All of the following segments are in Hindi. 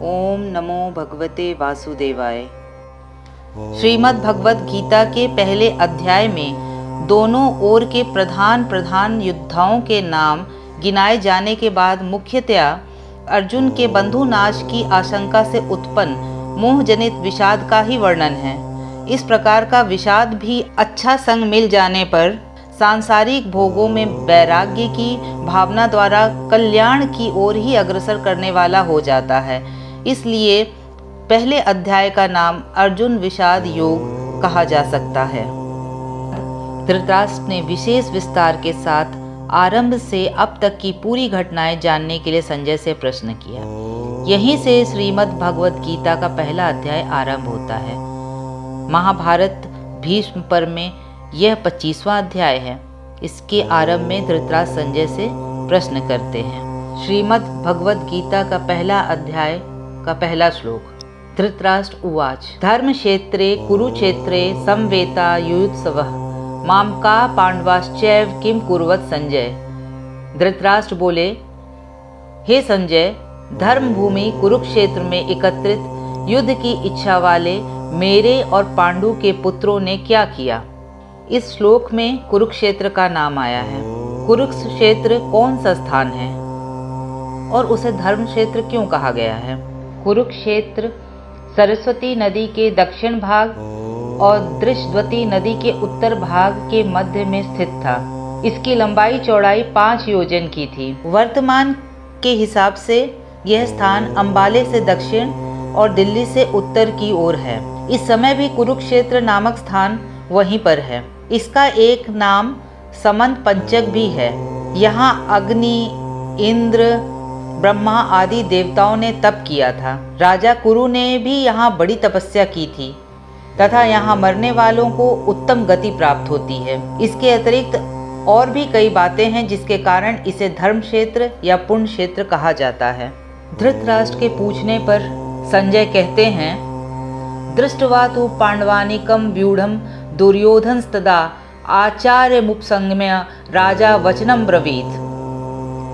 ओम नमो भगवते वासुदेवाय। श्रीमद् भगवत गीता के पहले अध्याय में दोनों ओर के प्रधान योद्धाओं के नाम गिनाए जाने के बाद मुख्यतया अर्जुन के बंधुनाश की आशंका से उत्पन्न मोह जनित विषाद का ही वर्णन है। इस प्रकार का विषाद भी अच्छा संग मिल जाने पर सांसारिक भोगों में वैराग्य की भावना द्वारा कल्याण की ओर ही अग्रसर करने वाला हो जाता है। इसलिए पहले अध्याय का नाम अर्जुन विषाद योग कहा जा सकता है। धृतराष्ट्र ने विशेष विस्तार के साथ आरंभ से अब तक की पूरी घटनाएं जानने के लिए संजय से प्रश्न किया। यहीं से श्रीमद् भगवत गीता का पहला अध्याय आरंभ होता है। महाभारत भीष्म पर्व में यह 25वां अध्याय है। इसके आरंभ में धृतराष्ट्र संजय से प्रश्न करते हैं। श्रीमद् भगवत गीता का पहला अध्याय का पहला श्लोक। धृतराष्ट्र उवाच धर्म क्षेत्रे कुरुक्षेत्रे समवेता युयुत्सवः माम का पांडवाश्चैव किम कुर्वत संजय। धृतराष्ट्र बोले, हे संजय, धर्म भूमि कुरुक्षेत्र में एकत्रित युद्ध की इच्छा वाले मेरे और पांडु के पुत्रों ने क्या किया। इस श्लोक में कुरुक्षेत्र का नाम आया है। कुरुक्षेत्र कौन सा स्थान है और उसे धर्म क्षेत्र क्यों कहा गया है। कुरुक्षेत्र सरस्वती नदी के दक्षिण भाग और दृशद्वती नदी के उत्तर भाग के मध्य में स्थित था। इसकी लंबाई चौड़ाई 5 योजन की थी। वर्तमान के हिसाब से यह स्थान अंबाले से दक्षिण और दिल्ली से उत्तर की ओर है। इस समय भी कुरुक्षेत्र नामक स्थान वहीं पर है। इसका एक नाम समंत पंचक भी है। यहाँ अग्नि, इंद्र, ब्रह्मा आदि देवताओं ने तप किया था। राजा कुरु ने भी यहाँ बड़ी तपस्या की थी तथा यहाँ मरने वालों को उत्तम गति प्राप्त होती है। इसके अतिरिक्त और भी कई बातें हैं जिसके कारण इसे धर्म क्षेत्र या पुण्य क्षेत्र कहा जाता है। धृतराष्ट्र के पूछने पर संजय कहते हैं, दृष्ट्वा तु पांडवानिकं व्यूढ़ं दुर्योधनस्तदा आचार्यमुपसंगम्य राजा वचनं ब्रवीत।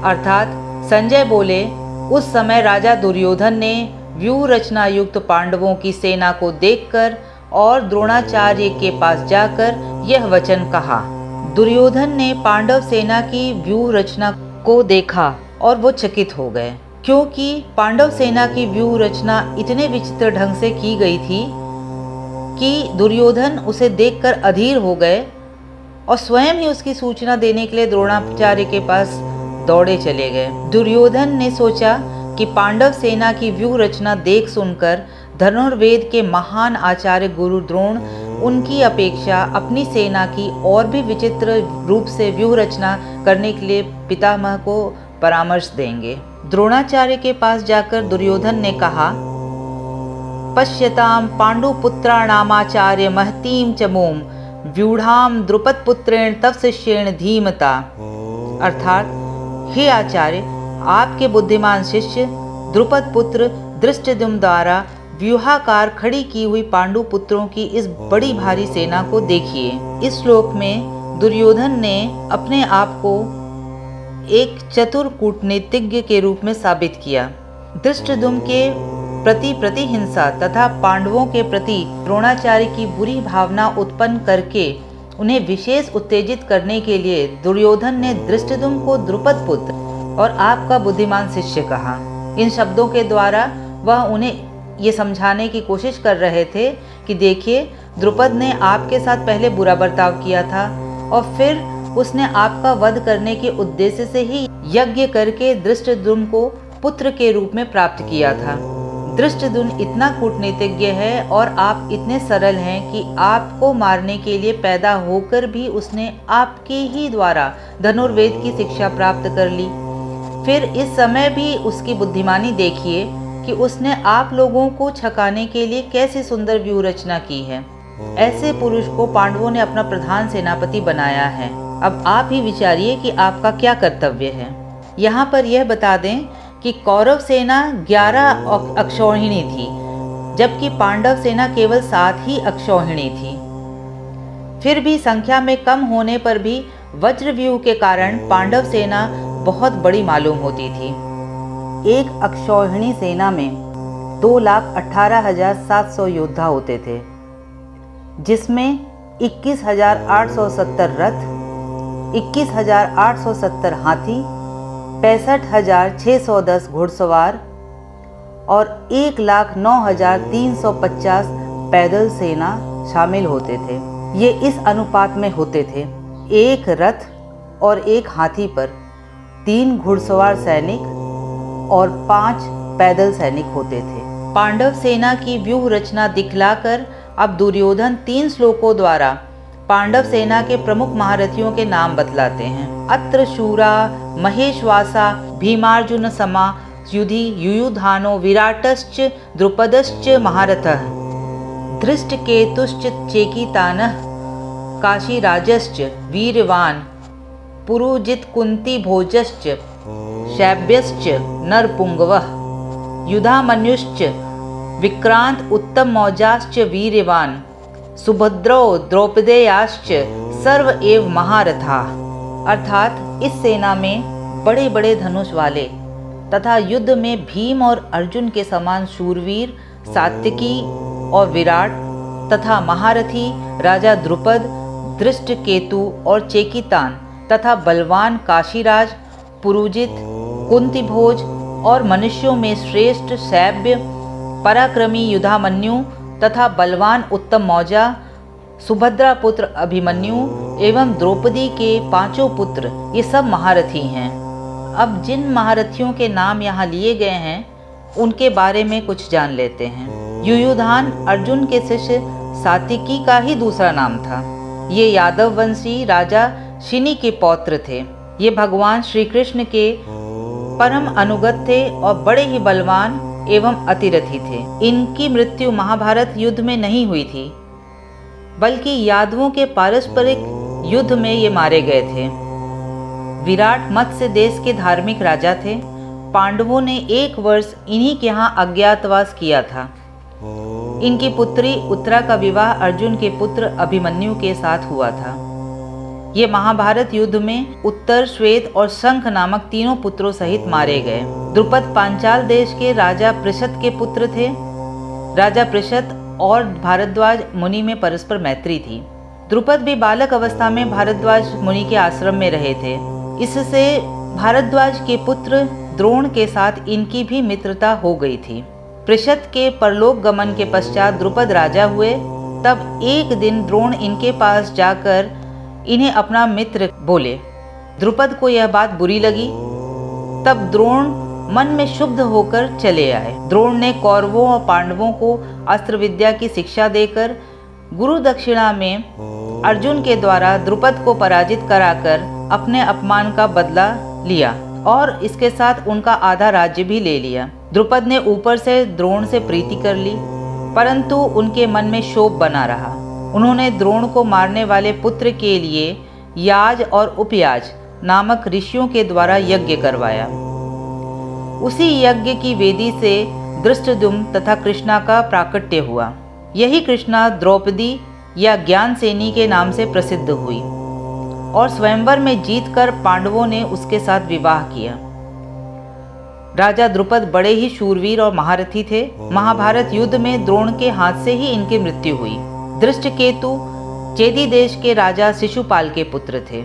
अर्थात संजय बोले, उस समय राजा दुर्योधन ने व्यूह रचना युक्त पांडवों की सेना को देखकर और द्रोणाचार्य के पास जाकर यह वचन कहा। दुर्योधन ने पांडव सेना की व्यूह रचना को देखा और वो चकित हो गए, क्योंकि पांडव सेना की व्यूह रचना इतने विचित्र ढंग से की गई थी कि दुर्योधन उसे देखकर अधीर हो गए और स्वयं ही उसकी सूचना देने के लिए द्रोणाचार्य के पास दौड़े चले गए। दुर्योधन ने सोचा कि पांडव सेना की व्यूह रचना देख सुनकर धनुर्वेद के महान आचार्य गुरु द्रोण उनकी अपेक्षा अपनी सेना की और भी विचित्र रूप से व्यूह रचना करने के लिए पितामह को परामर्श देंगे। द्रोणाचार्य के पास जाकर दुर्योधन ने कहा, पश्यताम पांडुपुत्राणामाचार्य महतीम च मोम व्यूढ़ाम द्रुपद पुत्रेण तव शिष्येण धीमता। अर्थात, हे आचार्य, आपके बुद्धिमान शिष्य द्रुपद पुत्र धृष्टद्युम्न द्वारा व्यूहाकार खड़ी की हुई पांडु पुत्रों की इस बड़ी भारी सेना को देखिए। इस श्लोक में दुर्योधन ने अपने आप को एक चतुर कूटनीतिज्ञ के रूप में साबित किया। धृष्टद्युम्न के प्रति प्रतिहिंसा तथा पांडवों के प्रति द्रोणाचार्य की बुरी भावना उत्पन्न करके उन्हें विशेष उत्तेजित करने के लिए दुर्योधन ने धृष्टद्युम्न को द्रुपद पुत्र और आपका बुद्धिमान शिष्य कहा। इन शब्दों के द्वारा वह उन्हें ये समझाने की कोशिश कर रहे थे कि देखिए, द्रुपद ने आपके साथ पहले बुरा बर्ताव किया था और फिर उसने आपका वध करने के उद्देश्य से ही यज्ञ करके धृष्टद्युम्न को पुत्र के रूप में प्राप्त किया था। धृष्टद्युम्न इतना कूटनीतिज्ञ है और आप इतने सरल हैं कि आपको मारने के लिए पैदा होकर भी उसने आपके ही द्वारा धनुर्वेद की शिक्षा प्राप्त कर ली। फिर इस समय भी उसकी बुद्धिमानी देखिए कि उसने आप लोगों को छकाने के लिए कैसी सुंदर व्यूह रचना की है। ऐसे पुरुष को पांडवों ने अपना प्रधान सेनापति बनाया है। अब आप ही विचारिए कि आपका क्या कर्तव्य है। यहाँ पर यह बता दें कि कौरव सेना 11 अक्षौहिणी थी, जबकि पांडव सेना केवल 7 ही अक्षौहिणी थी। फिर भी संख्या में कम होने पर भी वज्रव्यूह के कारण पांडव सेना बहुत बड़ी मालूम होती थी। एक अक्षौहिणी सेना में 2,18,700 योद्धा होते थे, जिसमें 21,870 रथ, 21,870 हाथी, 65,610 घुड़सवार और 1,09,350 पैदल सेना शामिल होते थे। ये इस अनुपात में होते थे: एक रथ और एक हाथी पर 3 घुड़सवार सैनिक और 5 पैदल सैनिक होते थे। पांडव सेना की व्यूह रचना दिखलाकर अब दुर्योधन 3 श्लोकों द्वारा पांडव सेना के प्रमुख महारथियों के नाम बतलाते हैं। अत्र शूरा महेश्वासा भीमार्जुन समा युधि युयुधानो विराटश्च द्रुपदश्च महारथः धृष्टकेतुश्च चेकितानः काशीराजश्च वीरवान पुरुजित कुंती भोजश्च शैब्यश्च नरपुंगवः युधामन्युश्च विक्रांत उत्तम मौजाश्च वीरवान सुभद्रो द्रौपदेयाश्च सर्व एव महारथा। अर्थात इस सेना में बड़े बड़े धनुष वाले तथा युद्ध में भीम और अर्जुन के समान शूरवीर सात्विकी और विराट तथा महारथी राजा द्रुपद, धृष्टकेतु और चेकितान तथा बलवान काशीराज, पुरुजित, कुंतीभोज और मनुष्यों में श्रेष्ठ शैब्य, पराक्रमी युधामन्यु तथा बलवान उत्तम मौजा, सुभद्रा पुत्र अभिमन्यु एवं द्रौपदी के 5 पुत्र, ये सब महारथी हैं। अब जिन महारथियों के नाम यहाँ लिए गए हैं उनके बारे में कुछ जान लेते हैं। युयुधान अर्जुन के शिष्य सात्विकी का ही दूसरा नाम था। ये यादव वंशी राजा शिनी के पौत्र थे। ये भगवान श्री कृष्ण के परम अनुगत थे और बड़े ही बलवान एवं अतिरथी थे। इनकी मृत्यु महाभारत युद्ध में नहीं हुई थी, बल्कि यादवों के पारस्परिक युद्ध में ये मारे गए थे। विराट मत्स्य देश के धार्मिक राजा थे। पांडवों ने 1 वर्ष इन्हीं के यहाँ अज्ञातवास किया था। इनकी पुत्री उत्तरा का विवाह अर्जुन के पुत्र अभिमन्यु के साथ हुआ था। ये महाभारत युद्ध में उत्तर, श्वेत और शंख नामक 3 पुत्रों सहित मारे गए। द्रुपद पांचाल देश के राजा पृषत के पुत्र थे। राजा पृषत और भारद्वाज मुनि में परस्पर मैत्री थी। द्रुपद भी बालक अवस्था में भारद्वाज मुनि के आश्रम में रहे थे। इससे भारद्वाज के पुत्र द्रोण के साथ इनकी भी मित्रता हो गई थी। पृषत के परलोक गमन के पश्चात द्रुपद राजा हुए। तब एक दिन द्रोण इनके पास जाकर इन्हें अपना मित्र बोले। द्रुपद को यह बात बुरी लगी। तब द्रोण मन में शुद्ध होकर चले आए। द्रोण ने कौरवों और पांडवों को अस्त्र विद्या की शिक्षा देकर गुरु दक्षिणा में अर्जुन के द्वारा द्रुपद को पराजित कराकर अपने अपमान का बदला लिया और इसके साथ उनका आधा राज्य भी ले लिया। द्रुपद ने ऊपर से द्रोण से प्रीति कर ली, परंतु उनके मन में शोभ बना रहा। उन्होंने द्रोण को मारने वाले पुत्र के लिए याज और उपयाज नामक ऋषियों के द्वारा यज्ञ करवाया। उसी यज्ञ की वेदी से धृष्टद्युम्न तथा कृष्णा का प्राकट्य हुआ। यही कृष्णा द्रौपदी या ज्ञानसेनी के नाम से प्रसिद्ध हुई और स्वयंवर में जीतकर पांडवों ने उसके साथ विवाह किया। राजा द्रुपद बड़े ही शूरवीर और महारथी थे। महाभारत युद्ध में द्रोण के हाथ से ही इनकी मृत्यु हुई। धृष्टकेतु चेदी देश के राजा शिशुपाल के पुत्र थे।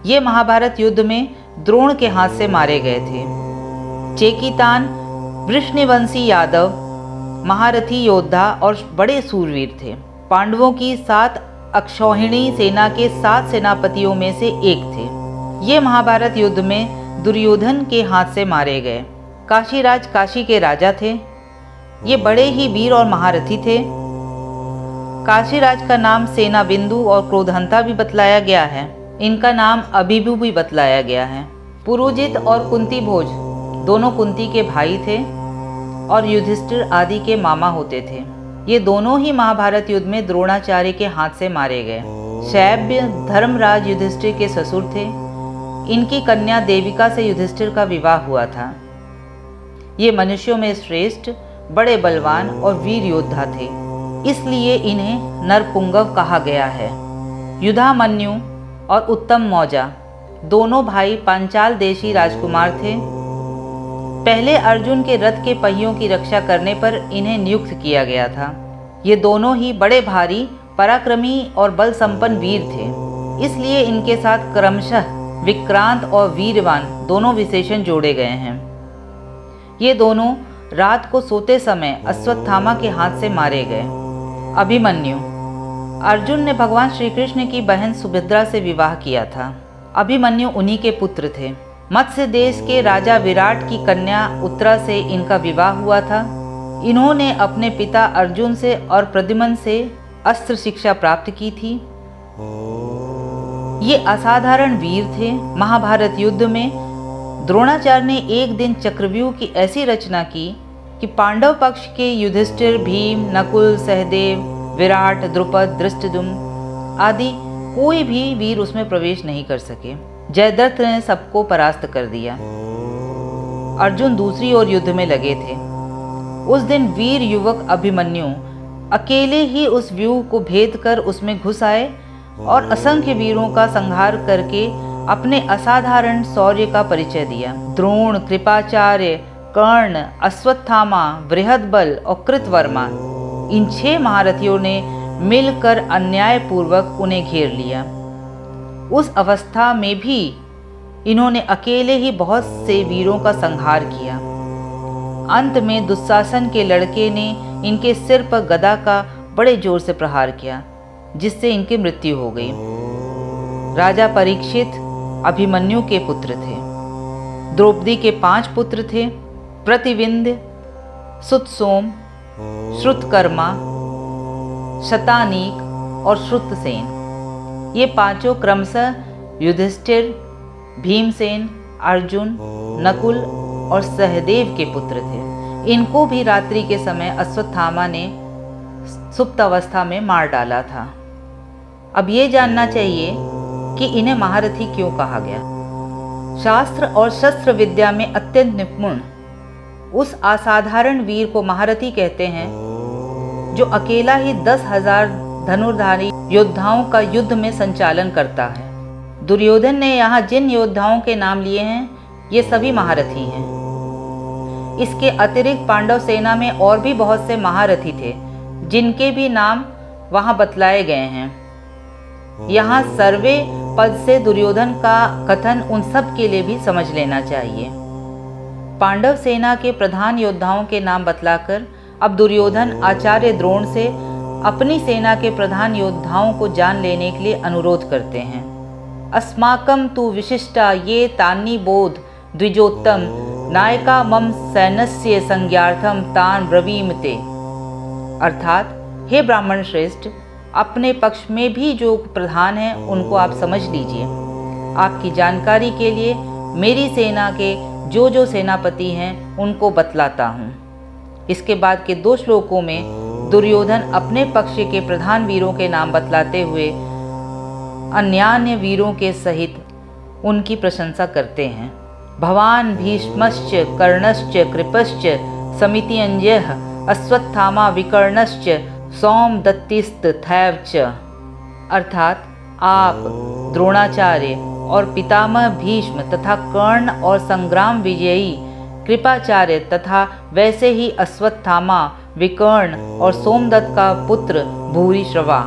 ये महाभारत युद्ध में द्रोण के हाथ से मारे गए थे। चेकितान वृष्णिवंशी यादव महारथी योद्धा और बड़े सूरवीर थे। पांडवों की 7 अक्षौहिणी सेना के 7 सेनापतियों में से एक थे। ये महाभारत युद्ध में दुर्योधन के हाथ से मारे गए। काशीराज काशी के राजा थे। ये बड़े ही वीर और महारथी थे। काशीराज का नाम सेना बिंदु और क्रोधहंता भी बतलाया गया है। इनका नाम अभिभू भी बतलाया गया है। पुरुजित और कुंती भोज दोनों कुंती के भाई थे और युधिष्ठिर आदि के मामा होते थे। ये दोनों ही महाभारत युद्ध में द्रोणाचार्य के हाथ से मारे गए। शैब्य धर्मराज युधिष्ठिर के ससुर थे। इनकी कन्या देविका से युधिष्ठिर का विवाह हुआ था। ये मनुष्यों में श्रेष्ठ, बड़े बलवान और वीर योद्धा थे, इसलिए इन्हें नरपुंगव कहा गया है। युधामन्यु और उत्तम मौजा दोनों भाई पांचाल देशी राजकुमार थे। पहले अर्जुन के रथ के पहियों की रक्षा करने पर इन्हें नियुक्त किया गया था। ये दोनों ही बड़े भारी, पराक्रमी और बल संपन्न वीर थे, इसलिए इनके साथ क्रमशः विक्रांत और वीरवान दोनों विशेषण जोड़े गए हैं। ये दोनों रात को सोते समय अश्वत्थामा के हाथ से मारे गए। अभिमन्यु। अर्जुन ने भगवान श्री कृष्ण की बहन सुभद्रा से विवाह किया था। अभिमन्यु उन्हीं के पुत्र थे। मत्स्य देश के राजा विराट की कन्या उत्तरा से इनका विवाह हुआ था। इन्होंने अपने पिता अर्जुन से और प्रद्युम्न से अस्त्र शिक्षा प्राप्त की थी। ये असाधारण वीर थे। महाभारत युद्ध में द्रोणाचार्य ने एक दिन चक्रव्यूह की ऐसी रचना की कि पांडव पक्ष के युधिष्ठिर, भीम, नकुल, सहदेव, विराट, द्रुपद, धृष्टद्युम्न आदि कोई भी वीर उसमें प्रवेश नहीं कर सके। जयद्रथ ने सबको परास्त कर दिया। अर्जुन दूसरी ओर युद्ध में लगे थे। उस दिन वीर युवक अभिमन्यु अकेले ही उस व्यूह को भेद कर उसमें घुस आए और असंख्य वीरों का संहार करके अपने असाधारण शौर्य का परिचय दिया। द्रोण, कृपाचार्य, कर्ण, अश्वत्थामा, बृहदबल और कृतवर्मा, इन 6 महारथियों ने मिलकर अन्यायपूर्वक उन्हें घेर लिया। उस अवस्था में भी इन्होंने अकेले ही बहुत से वीरों का संहार किया। अंत में दुशासन के लड़के ने इनके सिर पर गदा का बड़े जोर से प्रहार किया, जिससे इनकी मृत्यु हो गई। राजा परीक्षित अभिमन्यु के पुत्र थे। द्रौपदी के 5 पुत्र थे, प्रतिविंध्य, सुतसोम, श्रुतकर्मा, शतानीक और श्रुतसेन। ये पांचों क्रमशः युधिष्ठिर, भीमसेन, अर्जुन, नकुल और सहदेव के पुत्र थे। इनको भी रात्रि के समय अश्वत्थामा ने सुप्त अवस्था में मार डाला था। अब ये जानना चाहिए कि इन्हें महारथी क्यों कहा गया। शास्त्र और शस्त्र विद्या में अत्यंत निपुण उस असाधारण वीर को महारथी कहते हैं, जो अकेला ही 10,000 धनुर्धारी योद्धाओं का युद्ध में संचालन करता है। दुर्योधन ने यहाँ जिन योद्धाओं के नाम लिए हैं, ये सभी महारथी हैं। इसके अतिरिक्त पांडव सेना में और भी बहुत से महारथी थे, जिनके भी नाम वहाँ बतलाए गए हैं। यहाँ सर्वे पद से दुर्योधन का कथन उन सब के लिए भी समझ लेना चाहिए। पांडव सेना के प्रधान योद्धाओं के नाम बतलाकर अब दुर्योधन आचार्य द्रोण से अपनी सेना के प्रधान योद्धाओं को जान लेने के लिए अनुरोध करते हैं। अस्माकं तु विशिष्टा ये तानि बोध द्विजोत्तम नायका मम सैन्यस्य संज्ञार्थम तान ब्रवीमते। अर्थात हे ब्राह्मण श्रेष्ठ, अपने पक्ष में भी जो प्रधान हैं उनको आप समझ लीजिए। आपकी जानकारी के लिए मेरी सेना के जो जो सेनापति हैं उनको बतलाता हूँ। इसके बाद के 2 श्लोकों में दुर्योधन अपने पक्ष के प्रधान वीरों के नाम बतलाते हुए अन्यान्य वीरों के सहित उनकी प्रशंसा करते हैं। भवान भीष्मश्च कर्णश्च कृपश्च समितिअंजयः अश्वत्थामा विकर्णश्च सौमदत्तिस्तथैव च। अर्थात आप, द्रोणाचार्य और पितामह भीष्म तथा कर्ण और संग्राम विजयी कृपाचार्य तथा वैसे ही अश्वत्थामा, विकर्ण और सोमदत्त का पुत्र भूरिश्रवा।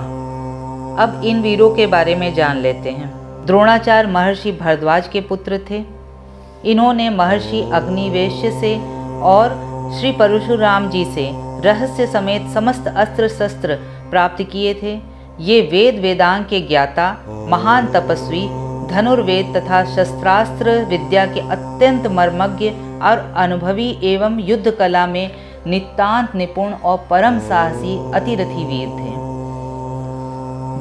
अब इन वीरों के बारे में जान लेते हैं। द्रोणाचार्य महर्षि भरद्वाज के पुत्र थे। इन्होंने महर्षि अग्निवेश्य से और श्री परशुराम जी से रहस्य समेत समस्त अस्त्र शस्त्र प्राप्त किए थे। ये वेद वेदांग के ज्ञाता, महान तपस्वी, धनुर्वेद तथा शस्त्रास्त्र विद्या के अत्यंत मर्मज्ञ और अनुभवी एवं युद्ध कला में नितांत निपुण और परम साहसी अतिरथी वीर थे।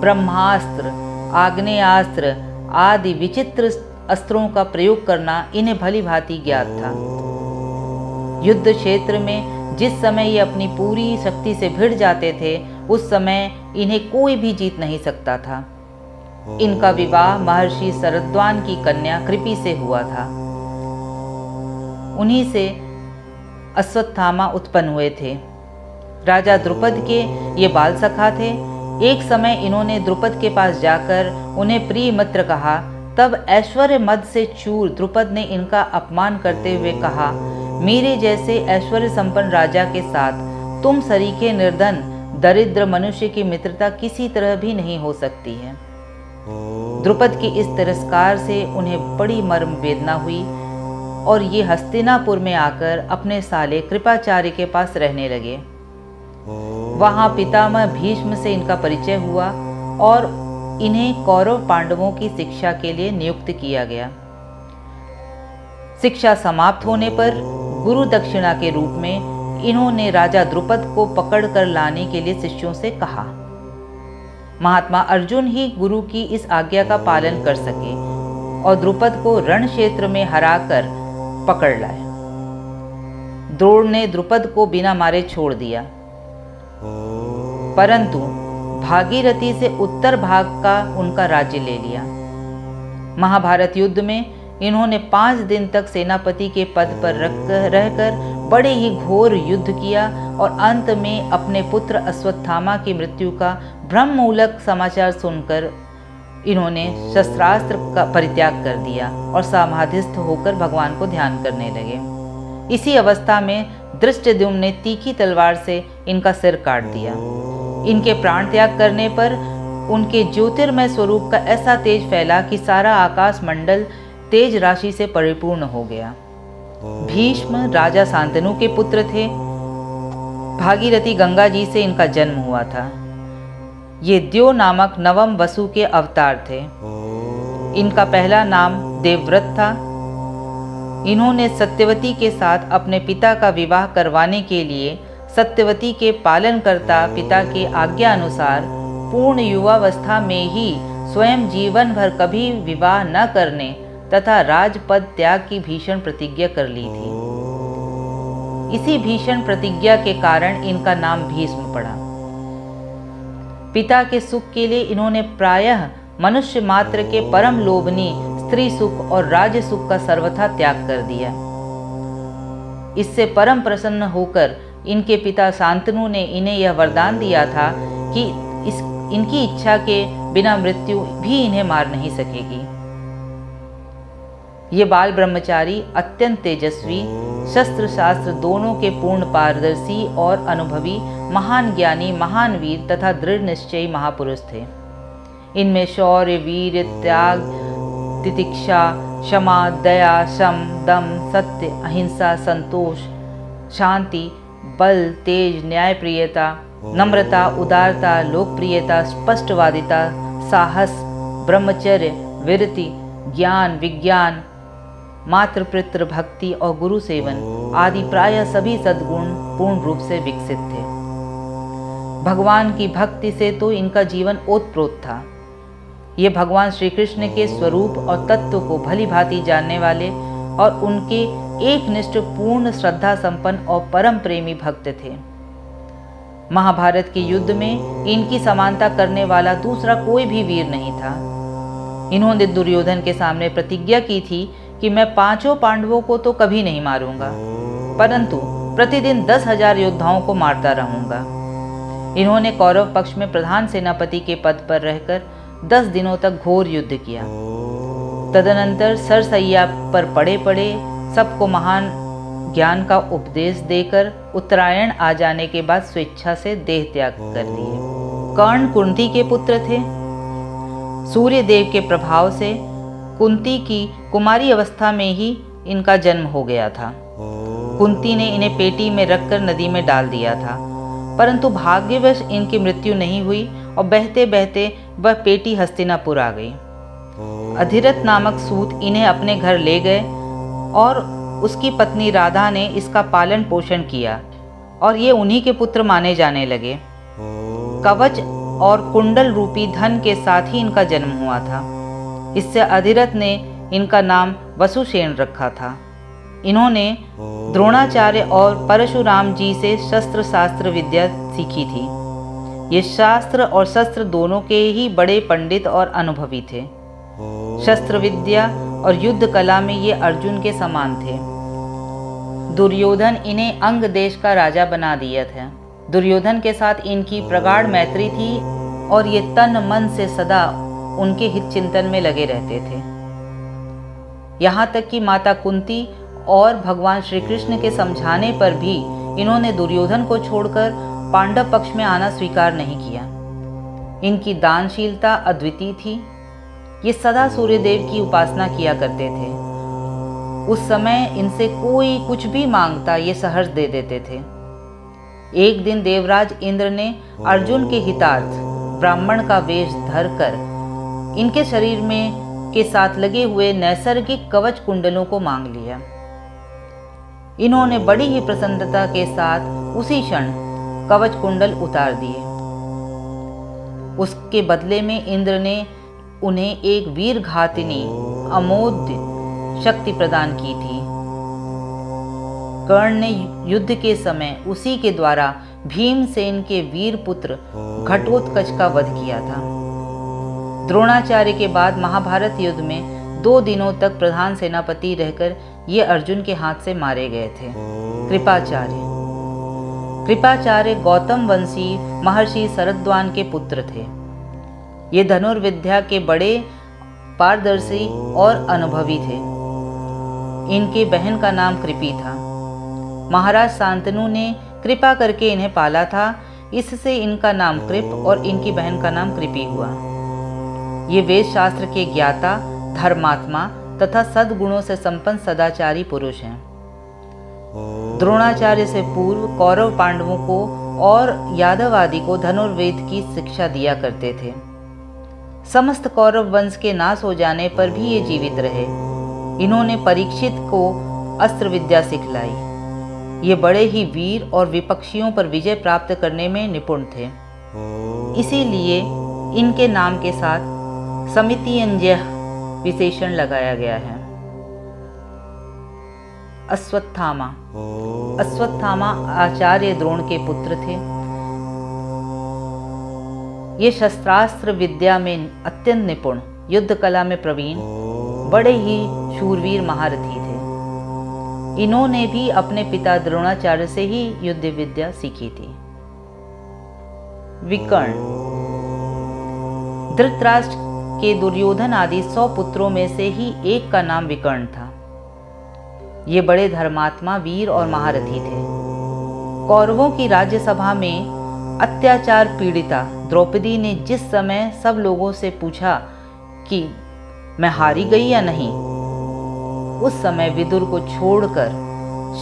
ब्रह्मास्त्र, आग्नेयास्त्र आदि विचित्र अस्त्रों का प्रयोग करना इन्हें भली भांति ज्ञात था। युद्ध क्षेत्र में जिस समय ये अपनी पूरी शक्ति से भिड़ जाते थे, उस समय इन्हें कोई भी जीत नहीं सकता था। इनका विवाह महर्षि शरद्वान की कन्या कृपि से हुआ था। उन्हीं से अश्वत्थामा उत्पन्न हुए थे। राजा द्रुपद के ये बाल सखा थे। एक समय इन्होंने द्रुपद के पास जाकर उन्हें प्रिय मित्र कहा। तब ऐश्वर्य मद से चूर द्रुपद ने इनका अपमान करते हुए कहा, मेरे जैसे ऐश्वर्य संपन्न राजा के साथ तुम सरीखे निर्धन दरिद्र मनुष्य की मित्रता किसी तरह भी नहीं हो सकती है। द्रुपद के इस तिरस्कार से उन्हें बड़ी मर्म वेदना हुई और ये हस्तिनापुर में आकर अपने साले कृपाचार्य के पास रहने लगे। वहां पितामह भीष्म से इनका परिचय हुआ और इन्हें कौरव पांडवों की शिक्षा के लिए नियुक्त किया गया। शिक्षा समाप्त होने पर गुरु दक्षिणा के रूप में इन्होंने राजा द्रुपद को पकड़कर लाने के लिए शिष्यों से कहा। महात्मा अर्जुन ही गुरु की इस आज्ञा का पालन कर सके और द्रुपद को रण क्षेत्र में हराकर पकड़ लाए। द्रोण ने द्रुपद को बिना मारे छोड़ दिया, परंतु भागीरथी से उत्तर भाग का उनका राज्य ले लिया। महाभारत युद्ध में इन्होंने 5 दिन तक सेनापति के पद पर रहकर बड़े ही घोर युद्ध किया और अंत में अपने पुत्र अश्वत्थामा की मृत्यु का भ्रममूलक समाचार सुनकर इन्होंने शस्त्रास्त्र का परित्याग कर दिया और समाधिस्थ होकर भगवान को ध्यान करने लगे। इसी अवस्था में धृष्टद्युम्न ने तीखी तलवार से इनका सिर काट दिया। इनके प्राण त्याग करने पर उनके ज्योतिर्मय स्वरूप का ऐसा तेज फैला कि सारा आकाश मंडल तेज राशि से परिपूर्ण हो गया। भीष्म राजा शांतनु के पुत्र थे। भागीरथी गंगा जी से इनका जन्म हुआ था। ये द्यो नामक नवम वसु के अवतार थे। इनका पहला नाम देवव्रत था। इन्होंने सत्यवती के साथ अपने पिता का विवाह करवाने के लिए सत्यवती के पालनकर्ता पिता के आज्ञा अनुसार पूर्ण युवावस्था में ही स्वयं जीवन भर कभी विवाह न करने तथा राजपद त्याग की भीषण प्रतिज्ञा कर ली थी। इसी भीषण प्रतिज्ञा के कारण इनका नाम भीष्म पड़ा। पिता के सुख के लिए इन्होंने प्रायः मनुष्य मात्र के परम लोभनी स्त्री सुख और राज्य सुख का सर्वथा त्याग कर दिया। इससे परम प्रसन्न होकर इनके पिता शांतनु ने इन्हें यह वरदान दिया था कि इनकी इच्छा के बिना मृत्यु भी इन्हें मार नहीं सकेगी। ये बाल ब्रह्मचारी अत्यंत तेजस्वी, शस्त्र शास्त्र दोनों के पूर्ण पारदर्शी और अनुभवी महान ज्ञानी, महान वीर तथा दृढ़ निश्चयी महापुरुष थे। इनमें शौर्य, वीर, त्याग, तितिक्षा, क्षमा, दया, शम, दम, सत्य, अहिंसा, संतोष, शांति, बल, तेज, न्यायप्रियता, नम्रता, उदारता, लोकप्रियता, स्पष्टवादिता, साहस, ब्रह्मचर्य, विरति, ज्ञान, विज्ञान, मातृपितृ भक्ति और गुरु सेवन आदि प्रायः सभी सद्गुण पूर्ण रूप से विकसित थे। भगवान की भक्ति से तो इनका जीवन ओतप्रोत था। ये भगवान श्री कृष्ण के स्वरूप और तत्व को भली भांति जानने वाले और उनके एकनिष्ठ पूर्ण श्रद्धा संपन्न और परम प्रेमी भक्त थे। महाभारत के युद्ध में इनकी समानता करने वाला दूसरा कोई भी वीर नहीं था। इन्होंने दुर्योधन के सामने प्रतिज्ञा की थी कि मैं 5 पांडवों को तो कभी नहीं मारूंगा, परंतु प्रतिदिन 10,000 योद्धाओं को मारता रहूंगा। इन्होंने कौरव पक्ष में प्रधान सेनापति के पद पर रहकर 10 दिनों तक घोर युद्ध किया। तदनंतर सरसैया पर पड़े पड़े सबको महान ज्ञान का उपदेश देकर उत्तरायण आ जाने के बाद स्वेच्छा से देह त्याग कर दिए। कर्ण कुंती के पुत्र थे। सूर्य देव के प्रभाव से कुंती की कुमारी अवस्था में ही इनका जन्म हो गया था। कुंती ने इन्हें पेटी में रखकर नदी में डाल दिया था, परंतु भाग्यवश इनकी मृत्यु नहीं हुई और बहते बहते वह पेटी हस्तिनापुर आ गई। अधिरथ नामक सूत इन्हें अपने घर ले गए और उसकी पत्नी राधा ने इसका पालन पोषण किया और ये उन्हीं के पुत्र माने जाने लगे। कवच और कुंडल रूपी धन के साथ ही इनका जन्म हुआ था। इससे अधिरथ ने इनका नाम वसुसेन रखा था। इन्होंने द्रोणाचार्य और परशुराम जी से शस्त्र शास्त्र विद्या सीखी थी। ये शास्त्र और शस्त्र दोनों के ही बड़े पंडित और अनुभवी थे। शस्त्र विद्या और युद्ध कला में ये अर्जुन के समान थे। दुर्योधन इन्हें अंग देश का राजा बना दिया था। दुर्योधन के साथ इनकी प्रगाढ़ मैत्री थी और ये तन मन से सदा उनके हित चिंतन में लगे रहते थे। यहाँ तक कि माता कुंती और भगवान श्री कृष्ण के समझाने पर भी इन्होंने दुर्योधन को छोड़कर पांडव पक्ष में आना स्वीकार नहीं किया। इनकी दानशीलता अद्वितीय थी। ये सदा सूर्यदेव की उपासना किया करते थे। उस समय इनसे कोई कुछ भी मांगता ये सहर्ष दे देते थे। एक दिन देवराज इंद्र ने अर्जुन के हितार्थ ब्राह्मण का वेश धरकर इनके शरीर में के साथ लगे हुए नैसर्गिक कवच कुंडलों को मांग लिया। इन्होंने बड़ी ही प्रसन्नता के साथ उसी क्षण कवच कुंडल उतार दिए। उसके बदले में इंद्र ने उन्हें एक वीर घातिनी अमोघ शक्ति प्रदान की थी। कर्ण ने युद्ध के समय उसी के द्वारा भीमसेन के वीर पुत्र घटोत्कच का वध किया था। द्रोणाचार्य के बाद महाभारत युद्ध में 2 दिनों तक प्रधान सेनापति रहकर ये अर्जुन के हाथ से मारे गए थे। कृपाचार्य गौतम वंशी महर्षि शरद्वान के पुत्र थे। ये धनुर्विद्या के बड़े पारदर्शी और अनुभवी थे। इनकी बहन का नाम कृपि था। महाराज शांतनु ने कृपा करके इन्हें पाला था, इससे इनका नाम कृप और इनकी बहन का नाम कृपि हुआ। ये वेद शास्त्र के ज्ञाता, धर्मात्मा तथा सद्गुणों से संपन्न सदाचारी पुरुष हैं। द्रोणाचार्य से पूर्व कौरव पांडवों को और यादव आदि को धनुर्वेद की शिक्षा दिया करते थे। समस्त कौरव वंश के नाश हो जाने पर भी ये जीवित रहे। इन्होंने परीक्षित को अस्त्र विद्या सिखलाई। ये बड़े ही वीर और विपक्षियों पर विजय प्राप्त करने में निपुण थे। इसीलिए इनके नाम के साथ समितियंजय विशेषण लगाया गया है। अश्वत्थामा आचार्य द्रोण के पुत्र थे। ये शस्त्रास्त्र विद्या में अत्यंत निपुण, युद्ध कला में प्रवीण, बड़े ही शूरवीर महारथी थे। इन्होंने भी अपने पिता द्रोणाचार्य से ही युद्ध विद्या सीखी थी। विकर्ण धृतराष्ट्र के दुर्योधन आदि 100 पुत्रों में से ही एक का नाम विकर्ण था। ये बड़े धर्मात्मा, वीर और महारथी थे। कौरवों की राज्यसभा में अत्याचार पीड़िता द्रौपदी ने जिस समय सब लोगों से पूछा कि मैं हारी गई या नहीं, उस समय विदुर को छोड़कर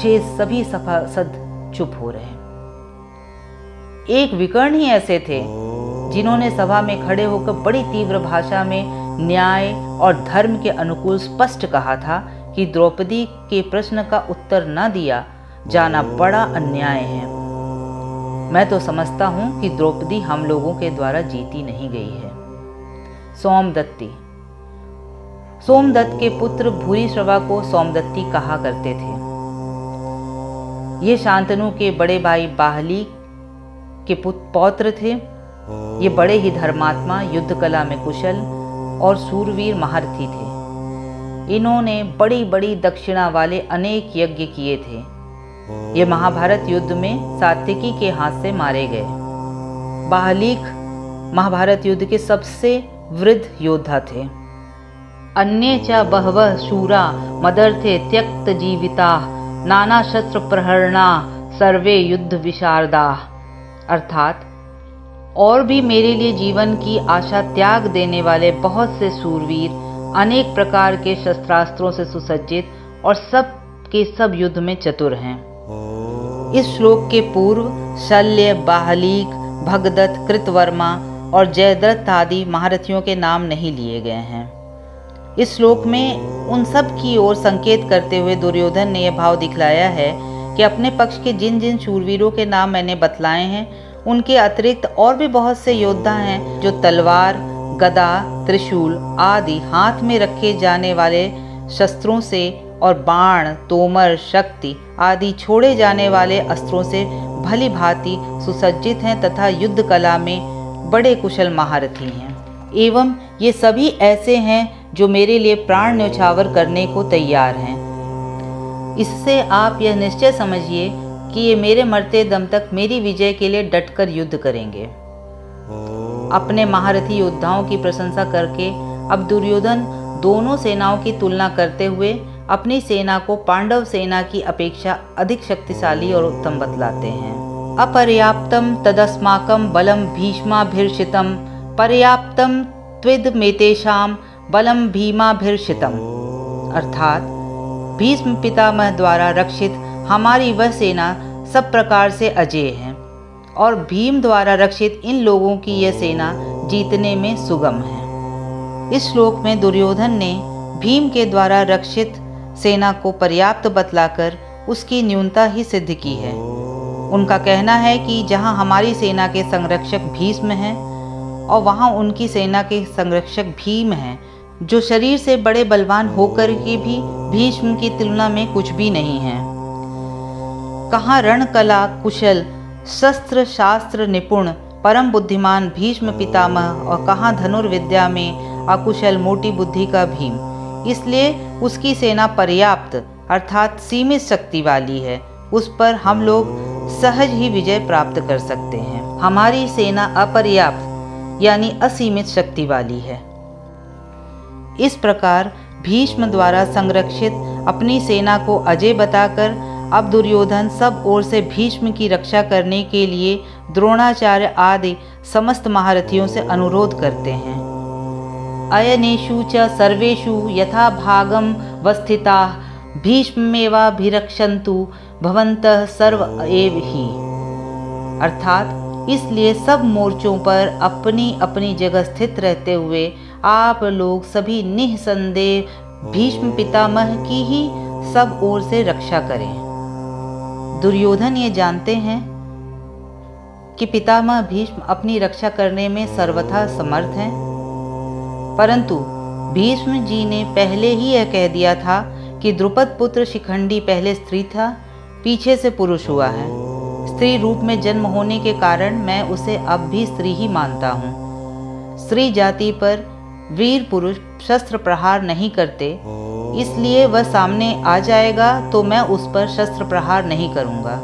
शेष सभी सभासद चुप हो रहे। एक विकर्ण ही ऐसे थे जिन्होंने सभा में खड़े होकर बड़ी तीव्र भाषा में न्याय और धर्म के अनुकूल स्पष्ट कहा था कि द्रौपदी के प्रश्न का उत्तर न दिया जाना बड़ा अन्याय है। मैं तो समझता हूं कि द्रौपदी हम लोगों के द्वारा जीती नहीं गई है। सोमदत्त के पुत्र भूरिश्रवा को सोमदत्ती कहा करते थे। ये शांतनु के बड़े भाई बाहली के पौत्र थे। ये बड़े ही धर्मात्मा, युद्ध कला में कुशल और सूरवीर महारथी थे। इन्होंने बड़ी बड़ी दक्षिणा वाले अनेक यज्ञ किए थे। ये महाभारत युद्ध में सात्यकी के हाथ से मारे गए। बाहलीक महाभारत युद्ध के सबसे वृद्ध योद्धा थे। अन्ये च बहवः शूरा मदर्थे त्यक्त जीविता नाना शस्त्र प्रहरणा सर्वे युद्ध विशारदा। अर्थात और भी मेरे लिए जीवन की आशा त्याग देने वाले बहुत से सूरवीर अनेक प्रकार के शस्त्रास्त्रों से सुसज्जित और सब के सब युद्ध में चतुर हैं। इस श्लोक के पूर्व शल्य, बाहलीक, भगदत्त, कृतवर्मा और जयद्रथ आदि महारथियों के नाम नहीं लिए गए हैं। इस श्लोक में उन सब की ओर संकेत करते हुए दुर्योधन ने यह भाव दिखलाया है कि अपने पक्ष के जिन जिन शूरवीरों के नाम मैंने बतलाए हैं, उनके अतिरिक्त और भी बहुत से योद्धा हैं जो तलवार, गदा, त्रिशूल आदि हाथ में रखे जाने वाले शस्त्रों से और बाण, तोमर, शक्ति आदि छोड़े जाने वाले अस्त्रों से भली भांति सुसज्जित हैं तथा युद्ध कला में बड़े कुशल महारथी हैं। एवं ये सभी ऐसे हैं जो मेरे लिए प्राण न्यौछावर करने को तैयार हैं। इससे आप यह निश्चय समझिए कि ये मेरे मरते दम तक मेरी विजय के लिए डटकर युद्ध करेंगे। अपने महारथी योद्धाओं की प्रशंसा करके अब दुर्योधन दोनों सेनाओं की तुलना करते हुए अपनी सेना को पांडव सेना की अपेक्षा अधिक शक्तिशाली और उत्तम बतलाते हैं। अपर्याप्तम तदस्माकं बलम भीष्माभिर्षितम पर्याप्तम त्विदमेतेषां बलम भीमाभिर्षितम। अर्थात भीष्म पितामह द्वारा रक्षित हमारी वह सेना सब प्रकार से अजेय है और भीम द्वारा रक्षित इन लोगों की यह सेना जीतने में सुगम है। इस श्लोक में दुर्योधन ने भीम के द्वारा रक्षित सेना को पर्याप्त बतलाकर उसकी न्यूनता ही सिद्ध की है। उनका कहना है कि जहां हमारी सेना के संरक्षक भीष्म हैं और वहां उनकी सेना के संरक्षक भीम हैं, जो शरीर से बड़े बलवान होकर के भी भीष्म की तुलना में कुछ भी नहीं हैं। कहाँ रणकला कुशल शस्त्र शास्त्र निपुण परम बुद्धिमान भीष्म पितामह और कहाँ धनुर्विद्या में अकुशल मोटी बुद्धि का भीम। इसलिए उसकी सेना पर्याप्त अर्थात सीमित शक्ति वाली है, उस पर हम लोग सहज ही विजय प्राप्त कर सकते हैं। हमारी सेना अपर्याप्त यानी असीमित शक्ति वाली है। इस प्रकार भीष्म द्वारा संरक्षित अपनी सेना को अजय बताकर अब दुर्योधन सब ओर से भीष्म की रक्षा करने के लिए द्रोणाचार्य आदि समस्त महारथियों से अनुरोध करते हैं। अयनेषु च सर्वेषु यथा भागम वस्थिताः भीष्मेवाभिरक्षन्तु भवन्तः सर्व एव ही। अर्थात इसलिए सब मोर्चों पर अपनी अपनी जगह स्थित रहते हुए आप लोग सभी निःसंदेह भीष्म पितामह की ही सब ओर से रक्षा करें। दुर्योधन ये जानते हैं कि पितामह भीष्म अपनी रक्षा करने में सर्वथा समर्थ हैं, परंतु भीष्म जी ने पहले ही यह कह दिया था कि द्रुपद पुत्र शिखंडी पहले स्त्री था, पीछे से पुरुष हुआ है। स्त्री रूप में जन्म होने के कारण मैं उसे अब भी स्त्री ही मानता हूँ। स्त्री जाति पर वीर पुरुष शस्त्र प्रहार नहीं करते, इसलिए वह सामने आ जाएगा तो मैं उस पर शस्त्र प्रहार नहीं करूँगा।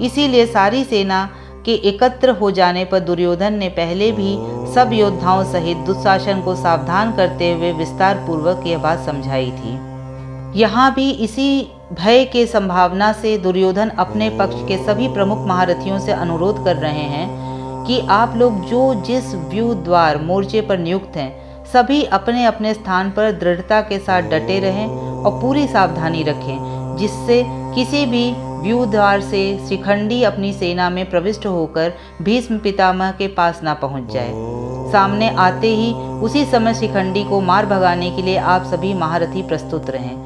इसीलिए सारी सेना के एकत्र हो जाने पर दुर्योधन ने पहले भी सब योद्धाओं सहित दुशासन को सावधान करते हुए विस्तार पूर्वक यह बात समझाई थी। यहाँ भी इसी भय के संभावना से दुर्योधन अपने पक्ष के सभी प्रमुख महारथियों से अनुरोध कर रहे हैं कि आप लोग जो जिस व्यूह द्वार मोर्चे पर नियुक्त हैं, सभी अपने अपने स्थान पर दृढ़ता के साथ डटे रहें और पूरी सावधानी रखें, जिससे किसी भी व्यूह द्वार से शिखंडी अपनी सेना में प्रविष्ट होकर भीष्म पितामह के पास ना पहुंच जाए। सामने आते ही उसी समय शिखंडी को मार भगाने के लिए आप सभी महारथी प्रस्तुत रहें।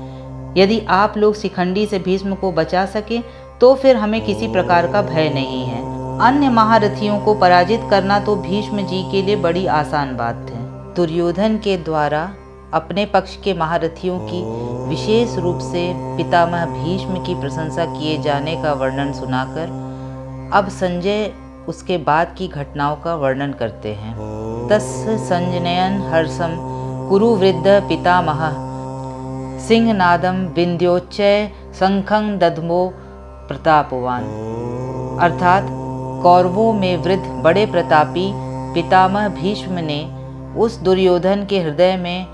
यदि आप लोग शिखंडी से भीष्म को बचा सकें तो फिर हमें किसी प्रकार का भय नहीं है। अन्य महारथियों को पराजित करना तो भीष्म जी के लिए बड़ी आसान बात है। दुर्योधन के द्वारा अपने पक्ष के महारथियों की विशेष रूप से पितामह भीष्म की प्रशंसा किए जाने का वर्णन सुनाकर अब संजय उसके बाद की घटनाओं का वर्णन करते हैं। तस्य संजनयन हर्षम कुरु वृद्ध पितामहः सिंहनादम विंध्योच्चय शंखं दध्मो प्रतापवान। अर्थात कौरवों में वृद्ध बड़े प्रतापी पितामह भीष्म ने उस दुर्योधन के हृदय में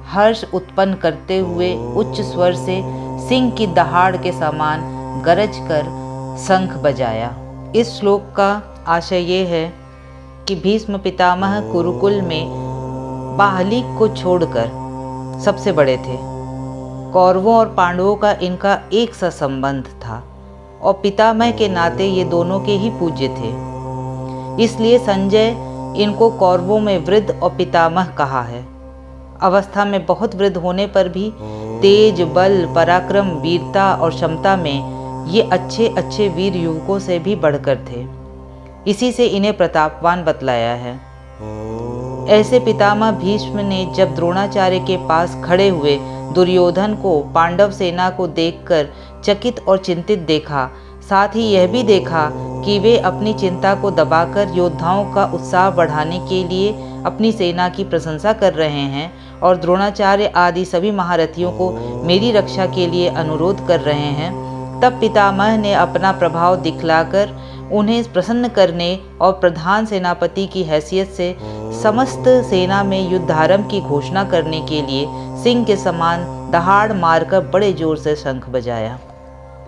हर्ष उत्पन्न करते हुए उच्च स्वर से सिंह की दहाड़ के समान गरज कर शंख बजाया। इस श्लोक का आशय ये है कि भीष्म पितामह कुरुकुल में बाहलिक को छोड़कर सबसे बड़े थे। कौरवों और पांडवों का इनका एक सा संबंध था और पितामह के नाते ये दोनों के ही पूज्य थे। इसलिए संजय इनको कौरवों में वृद्ध और पितामह कहा है। अवस्था में बहुत वृद्ध होने पर भी तेज, बल, पराक्रम, वीरता और क्षमता में ये अच्छे अच्छे वीर युवकों से भी बढ़कर थे। इसी से इन्हें प्रतापवान बतलाया है। ऐसे पितामह भीष्म ने जब द्रोणाचार्य के पास खड़े हुए दुर्योधन को पांडव सेना को देखकर चकित और चिंतित देखा, साथ ही यह भी देखा कि वे अपनी चिंता को दबाकर योद्धाओं का उत्साह बढ़ाने के लिए अपनी सेना की प्रशंसा कर रहे हैं और द्रोणाचार्य आदि सभी महारथियों को मेरी रक्षा के लिए अनुरोध कर रहे हैं, तब पितामह ने अपना प्रभाव दिखलाकर उन्हें प्रसन्न करने और प्रधान सेनापति की हैसियत से समस्त सेना में युद्धारंभ की घोषणा करने के लिए सिंह के समान दहाड़ मारकर बड़े जोर से शंख बजाया।